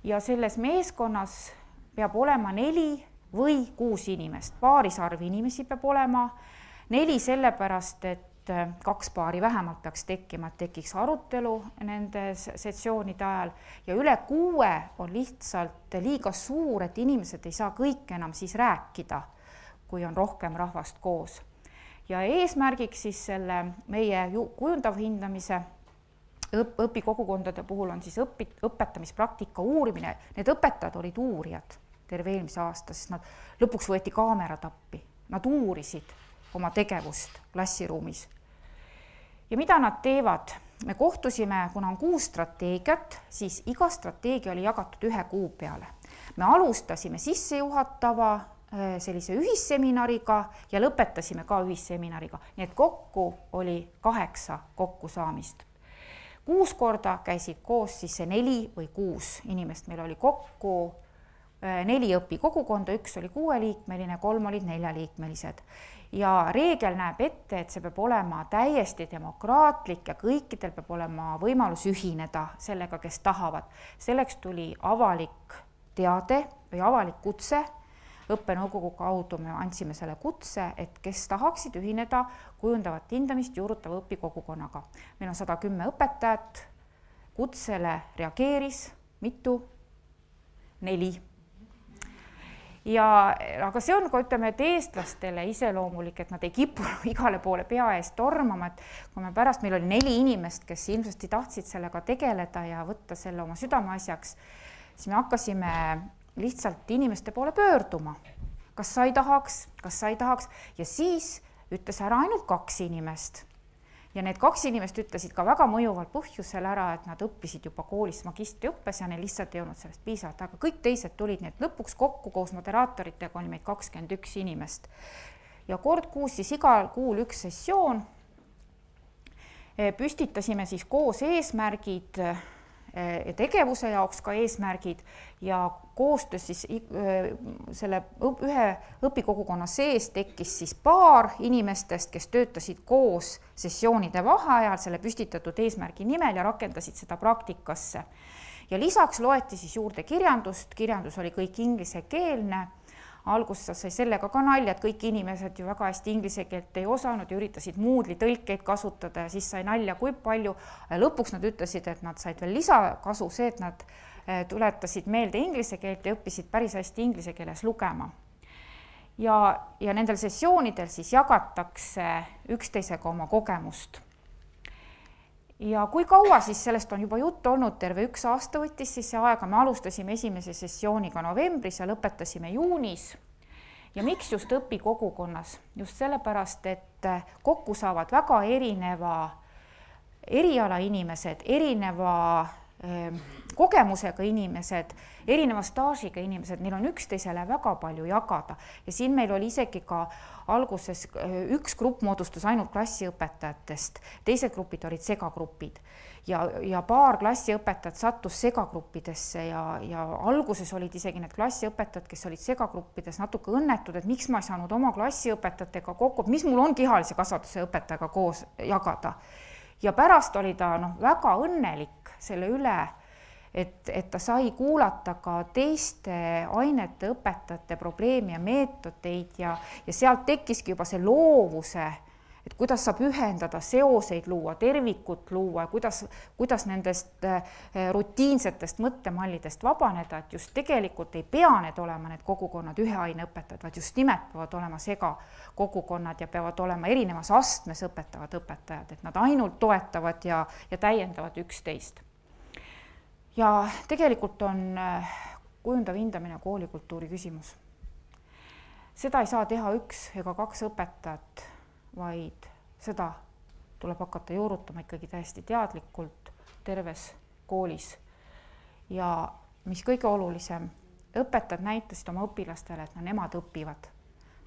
Ja selles meeskonnas peab olema 4 või 6 inimest. Paarisarv inimesi peab olema 4 sellepärast, et 2 paari vähemalt peaks tekkima, et tekiks arutelu nende sessioonide ajal ja üle 6 on lihtsalt liiga suur, et inimesed ei saa kõik enam siis rääkida, kui on rohkem rahvast koos. Ja eesmärgiks siis selle meie kujundav hindamise õpikogukondade puhul on siis õpetamispraktika uurimine. Need õpetajad olid uurijad terve eelmise aasta, sest nad lõpuks võeti kaamerad appi. Nad uurisid oma tegevust klassiruumis. Ja mida nad teevad? Me kohtusime, kuna on 6 strateegiat, siis iga strateegia oli jagatud 1 kuu peale. Me alustasime sissejuhatava sellise ühisseminariga ja lõpetasime ka ühisseminariga. Nii et kokku oli 8 kokkusaamist. 6 korda käisid koos siis see 4 või 6 inimest. Meil oli kokku 4 õpikogukonda, 1 oli 6-liikmeline, 3 olid 4-liikmelised. Ja reegel näeb ette, et see peab olema täiesti demokraatlik ja kõikidel peab olema võimalus ühineda sellega, kes tahavad. Selleks tuli avalik teade või avalik kutse. Õppenõukogu kaudu me andsime selle kutse, et kes tahaksid ühineda kujundavat hindamist juurutava õpikogukonnaga. Meil on 110 õpetajat, kutsele reageeris mitu? 4. Aga see on, kui ütleme, et eestlastele iseloomulik, et nad ei kipu igale poole pea eest tormama, et kui me pärast, meil oli 4 inimest, kes ilmselt tahtsid sellega tegeleda ja võtta selle oma südameasjaks, siis me hakkasime lihtsalt inimeste poole pöörduma. Kas sa ei tahaks? Ja siis ütles ära ainult 2 inimest. Ja need 2 inimest ütlesid ka väga mõjuval põhjusel ära, et nad õppisid juba koolis magistriõppes ja neil lihtsalt ei olnud sellest piisavalt, aga kõik teised tulid, nii et lõpuks kokku koos moderaatoritega oli meid 21 inimest. Ja kord kuus siis igal kuul 1 sessioon. Püstitasime siis koos eesmärgid ja tegevuse jaoks ka eesmärgid ja koostöös siis selle ühe õpikogukonna sees tekkis siis paar inimestest, kes töötasid koos sessioonide vaheajal selle püstitatud eesmärgi nimel ja rakendasid seda praktikasse. Ja lisaks loeti siis juurde kirjandust, kirjandus oli kõik inglisekeelne. Alguses sai sellega ka nalja, et kõik inimesed ju väga hästi inglise keelt ei osanud ja üritasid Moodle'i tõlkeid kasutada ja siis sai nalja kui palju. Ja lõpuks nad ütlesid, et nad said veel lisakasu see, et nad tuletasid meelde inglise keelt ja õppisid päris hästi inglise keeles lugema. Ja nendel sessioonidel siis jagatakse üksteisega oma kogemust. Ja kui kaua siis sellest on juba juttu olnud, terve 1 aasta võttis siis see aega, me alustasime esimese sessiooniga novembris ja lõpetasime juunis. Ja miks just õpikogukonnas? Just sellepärast, et kokku saavad väga erineva eriala inimesed, erineva kogemusega inimesed, erineva staažiga inimesed, neil on üksteisele väga palju jagada. Ja siin meil oli isegi ka alguses üks grupp moodustus ainult klassiõpetajatest, teised grupid olid segagrupid ja paar klassiõpetajat sattus segagruppidesse ja alguses olid isegi need klassiõpetajad, kes olid segagruppides natuke õnnetud, et miks ma ei saanud oma klassiõpetajatega kokku, mis mul on kehalise kasvatuse õpetajaga koos jagada. Ja pärast oli ta väga õnnelik selle üle, et ta sai kuulata ka teiste ainete õpetajate probleemi ja meetodeid ja sealt tekkiski juba see loovuse, et kuidas saab ühendada, seoseid luua, tervikut luua, kuidas nendest rutiinsetest mõttemallidest vabaneda, et just tegelikult ei pea need olema need kogukonnad ühe aine õpetajad, vaid just nimelt peavad olema segakogukonnad ja peavad olema erinevas astmes õpetavad õpetajad, et nad ainult toetavad ja täiendavad üksteist. Ja tegelikult on kujundav hindamine koolikultuuri küsimus. Seda ei saa teha 1 ega 2 õpetajat, vaid seda tuleb hakata juurutama ikkagi täiesti teadlikult terves koolis. Ja mis kõige olulisem, õpetajad näitasid oma õpilastele, et nemad õpivad,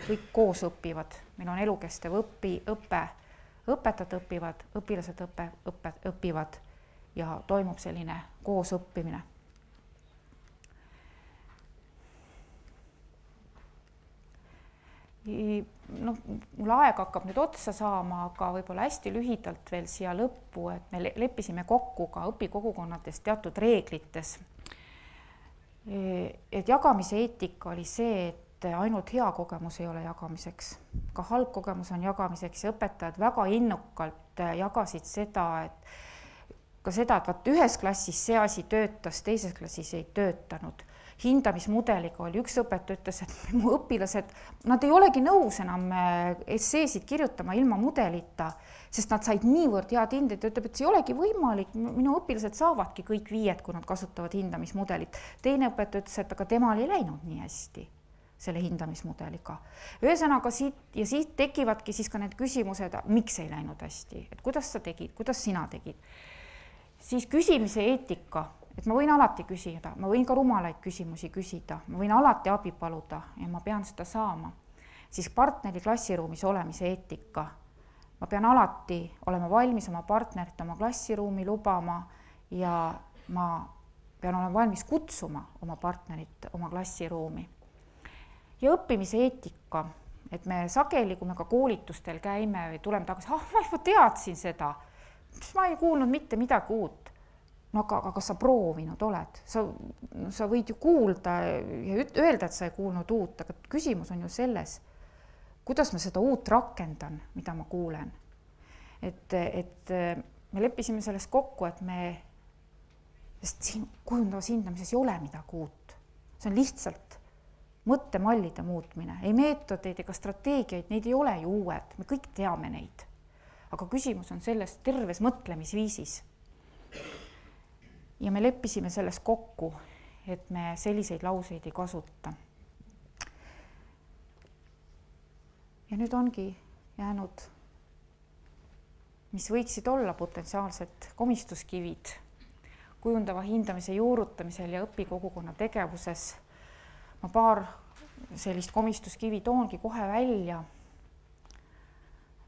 kõik koos õpivad. Meil on elukestev õpe, õpetajad õpivad, õpilased õpivad ja toimub selline koos õppimine. Mul aeg hakkab nüüd otsa saama, aga võib-olla hästi lühidalt veel siia lõppu, et me leppisime kokku ka õpikogukonnadest teatud reeglites. Et jagamise eetika oli see, et ainult hea kogemus ei ole jagamiseks. Ka halb kogemus on jagamiseks ja õpetajad väga innukalt jagasid seda, et ühes klassis see asi töötas, teises klassis ei töötanud. Hindamismudeliga oli üks õpetaja ütles, et mu õpilased, nad ei olegi nõus enam esseesid kirjutama ilma mudelita, sest nad said niivõrd head hinded ja ütleb, et see ei olegi võimalik, minu õpilased saavadki kõik 5, kui nad kasutavad hindamismudelit. Teine õpetaja ütles, et aga temal ei läinud nii hästi selle hindamismudeliga. Ühesõnaga siit tekivadki siis ka need küsimused, miks ei läinud hästi, et kuidas sa tegid, kuidas sina tegid. Siis küsimise eetika, et ma võin alati küsida, ma võin ka rumalaid küsimusi küsida, ma võin alati abi paluda ja ma pean seda saama. Siis partneri klassiruumis olemise eetika. Ma pean alati olema valmis oma partnerit oma klassiruumi lubama ja ma pean olema valmis kutsuma oma partnerit oma klassiruumi. Ja õppimise eetika, et me sageli, kui me ka koolitustel käime või tuleme tagasi, ma juba teadsin seda, ma ei kuulnud mitte midagi uut. No aga kas sa proovinud oled? Sa võid ju kuulda ja öelda, et sa ei kuulnud uut, aga küsimus on ju selles, kuidas ma seda uut rakendan, mida ma kuulen. Et me leppisime sellest kokku, et sest siin kujundavas hindamises ei ole midagi uut. See on lihtsalt mõttemallide muutmine. Ei meetodeid ega strateegiaid, neid ei ole ju uued, me kõik teame neid. Aga küsimus on selles terves mõtlemisviisis. Ja me leppisime selles kokku, et me selliseid lauseid ei kasuta. Ja nüüd ongi jäänud, mis võiksid olla potentsiaalsed komistuskivid kujundava hindamise juurutamisel ja õpikogukonna tegevuses. Ma paar sellist komistuskivi toongi kohe välja.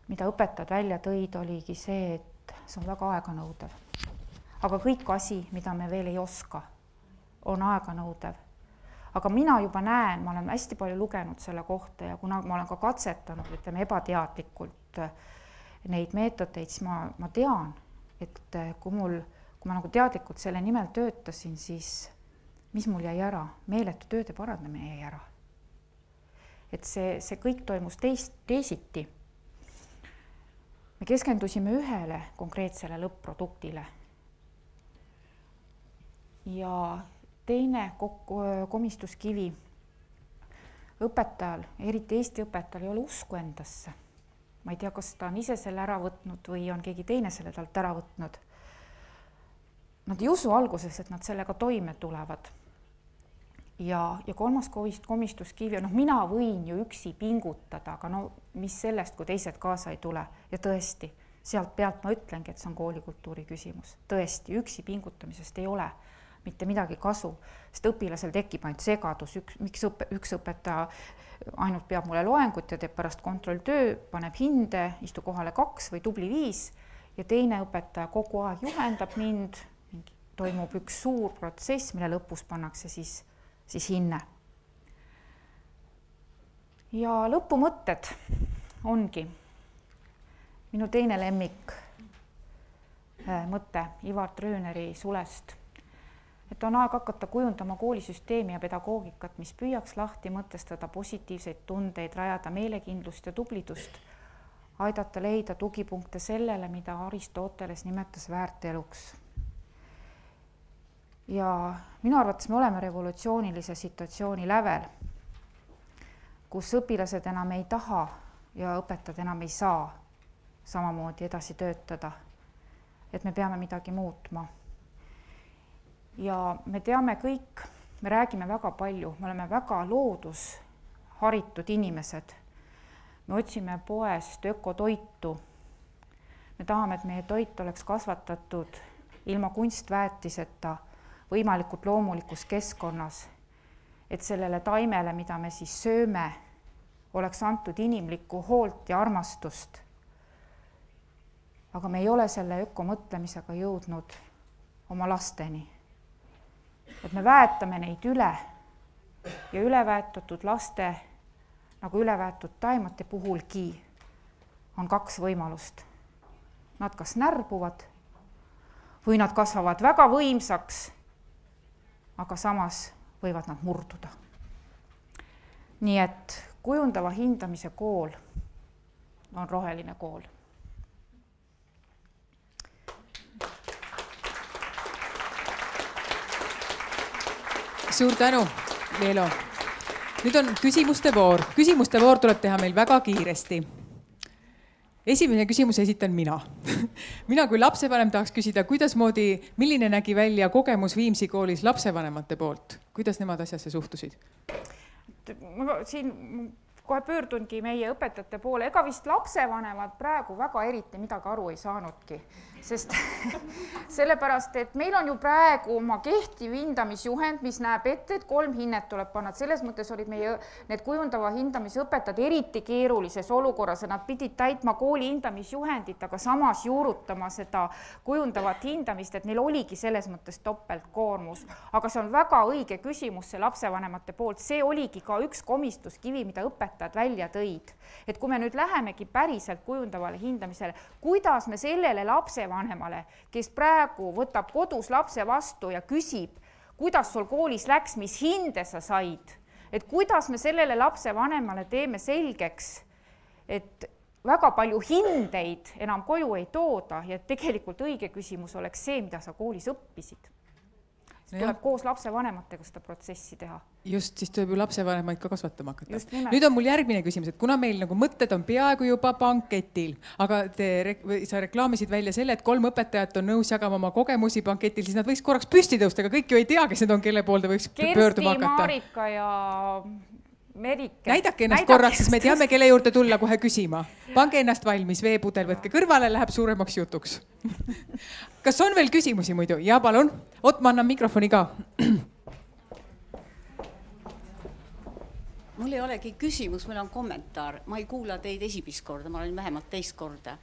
Mida õpetajad välja tõid, oligi see, et see on väga aeganõudev. Aga kõik asi, mida me veel ei oska, on aeganõudev. Aga mina juba näen, ma olen hästi palju lugenud selle kohta ja kuna ma olen ka katsetanud, ütleme ebateadlikult neid meetodeid, siis ma tean, et kui ma nagu teadlikult selle nimel töötasin, siis mis mul jäi ära? Meeletu tööde parandamine jäi ära. Et see kõik toimus teisiti. Me keskendusime ühele konkreetsele lõpp-produktile. Ja teine komistuskivi. Õpetajal, eriti Eesti õpetajal ei ole usku endasse. Ma ei tea, kas ta on ise selle ära võtnud või on keegi teine selle talt ära võtnud. Nad ei usu alguses, et nad sellega toime tulevad. Ja kolmas komistuskivi, mina võin ju üksi pingutada, aga mis sellest, kui teised kaasa ei tule. Ja tõesti, sealt pealt ma ütlengi, et see on koolikultuuri küsimus. Tõesti, üksi pingutamisest ei ole mitte midagi kasu, sest õpilasel tekib ainult segadus, miks üks õpetaja ainult peab mulle loengut ja teeb pärast kontrolltöö, paneb hinde, istu kohale 2 või tubli 5 ja teine õpetaja kogu aeg juhendab mind, toimub üks suur protsess, mille lõpus pannakse siis hinne. Ja lõpumõtted ongi minu teine lemmik mõte Ivar Trööneri Sulest, et on aeg hakata kujundama koolisüsteemi ja pedagoogikat, mis püüaks lahti mõtestada positiivseid tundeid, rajada meelekindlust ja tublidust, aidata leida tugipunkte sellele, mida Aristoteles nimetas väärteluks. Ja minu arvates me oleme revolutsioonilise situatsiooni lävel, kus õpilased enam ei taha ja õpetajad enam ei saa samamoodi edasi töötada, et me peame midagi muutma. Ja me teame kõik, me räägime väga palju, me oleme väga loodusharitud inimesed. Me otsime poest ökotoitu. Me tahame, et meie toit oleks kasvatatud ilma kunstväetiseta, võimalikult loomulikus keskkonnas, et sellele taimele, mida me siis sööme, oleks antud inimlikku hoolt ja armastust. Aga me ei ole selle ökomõtlemisega jõudnud oma lasteni. Et me väetame neid üle ja üleväetatud laste, nagu üleväetud taimete puhulgi, on 2 võimalust. Nad kas närbuvad või nad kasvavad väga võimsaks, aga samas võivad nad murduda. Nii et kujundava hindamise kool on roheline kool. Suur tänu, Leelo. Nüüd on küsimuste voor. Küsimuste voor tuleb teha meil väga kiiresti. Esimene küsimus esitan mina. Mina kui lapsevanem tahaks küsida, milline nägi välja kogemus Viimsi koolis lapsevanemate poolt? Kuidas nemad asjasse suhtusid? Siin kohe pöördungi meie õpetajate poole. Ega vist lapsevanemad praegu väga eriti midagi aru ei saanudki. Sest sellepärast, et meil on ju praegu oma kehtiv hindamisjuhend, mis näeb ette, et 3 hinnet tuleb panna. Selles mõttes olid meie need kujundava hindamise õpetajad eriti keerulises olukorras ja nad pidid täitma kooli hindamisjuhendit, aga samas juurutama seda kujundavat hindamist, et neil oligi selles mõttes topeltkoormus. Aga see on väga õige küsimus see lapsevanemate poolt. See oligi ka üks komistuskivi, mida õpetajad välja tõid. Et kui me nüüd lähemegi päriselt kujundavale hindamisele, kuidas me sellele lapsevanemale, kes praegu võtab kodus lapse vastu ja küsib, kuidas sul koolis läks, mis hinde sa said, et kuidas me sellele lapsevanemale teeme selgeks, et väga palju hindeid enam koju ei tooda ja tegelikult õige küsimus oleks see, mida sa koolis õppisid. Tuleb koos lapsevanematega seda protsessi teha. Just, siis tuleb ju lapsevanemaid ka kasvatama hakata. Nüüd on mul järgmine küsimus, et kuna meil nagu mõtted on peaaegu juba banketil, aga sa reklaamisid välja selle, et 3 õpetajat on nõus jagama oma kogemusi banketil, siis nad võiks korraks püsti tõusta, aga kõik ju ei tea, kes need on, kelle poolde võiks pöörduma hakata. Kersti, Marika ja Merike. Näidake ennast korraks, siis me teame, kelle juurde tulla kohe küsima. Pange ennast valmis, veepudel võtke kõrvale, läheb suuremaks jutuks. Kas on veel küsimusi muidu? Ja palun. Ma annan mikrofoni ka. Mul ei olegi küsimus, meil on kommentaar. Ma ei kuula teid esimest korda, ma olen vähemalt teist korda.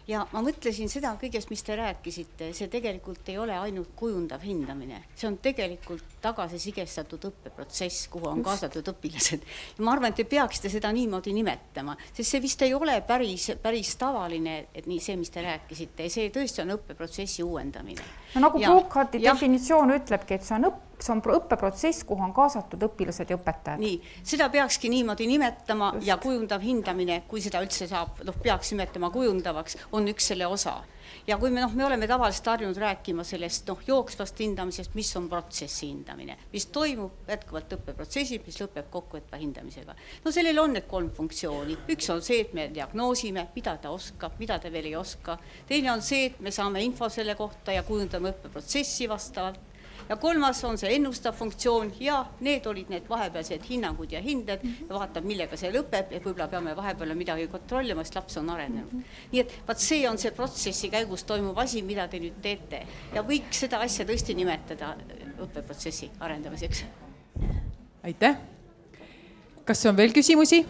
Ja ma mõtlesin seda kõigest, mis te rääkisite, see tegelikult ei ole ainult kujundav hindamine. See on tegelikult tagasisigestatud õppeprotsess, kuhu on kaasatud õpilased. Ja ma arvan, et te peaksite seda niimoodi nimetama, sest see vist ei ole päris tavaline, et nii see, mis te rääkisite. See tõesti on õppeprotsessi uuendamine. No nagu Burkhardti definitsioon ütlebki, et see on see on õppeprotsess, kuhu on kaasatud õpilased ja õpetajad. Nii, seda peakski niimoodi nimetama ja kujundav hindamine, kui seda üldse saab, peaks nimetama kujundavaks, on üks selle osa. Ja kui me oleme tavaliselt harjunud rääkima sellest jooksvast hindamisest, mis on protsessi hindamine, mis toimub jätkuvalt õppeprotsessis, mis lõpeb kokkuvõtva hindamisega. Sellel on need 3 funktsiooni. Üks on see, et me diagnoosime, mida ta oskab, mida ta veel ei oska. Teine on see, et me saame info selle kohta ja kujundame õppeprotsessi vastavalt. Ja 3. on see ennustav funktsioon ja need olid need vahepealsed hinnangud ja hinded ja vaatab, millega see lõpeb ja võib-olla peame vahepeal midagi kontrollima, sest laps on arenenud. Nii et see on see protsessi käigus toimuv asi, mida te nüüd teete ja võiks seda asja tõesti nimetada õppeprotsessi arendamiseks. Aitäh! Kas on veel küsimusi?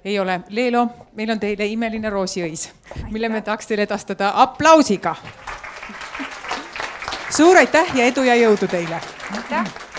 Ei ole. Leelo, meil on teile imeline roosiõis, mille me tahaks teile edastada aplausiga. Suur aitäh ja edu ja jõudu teile! Aitäh!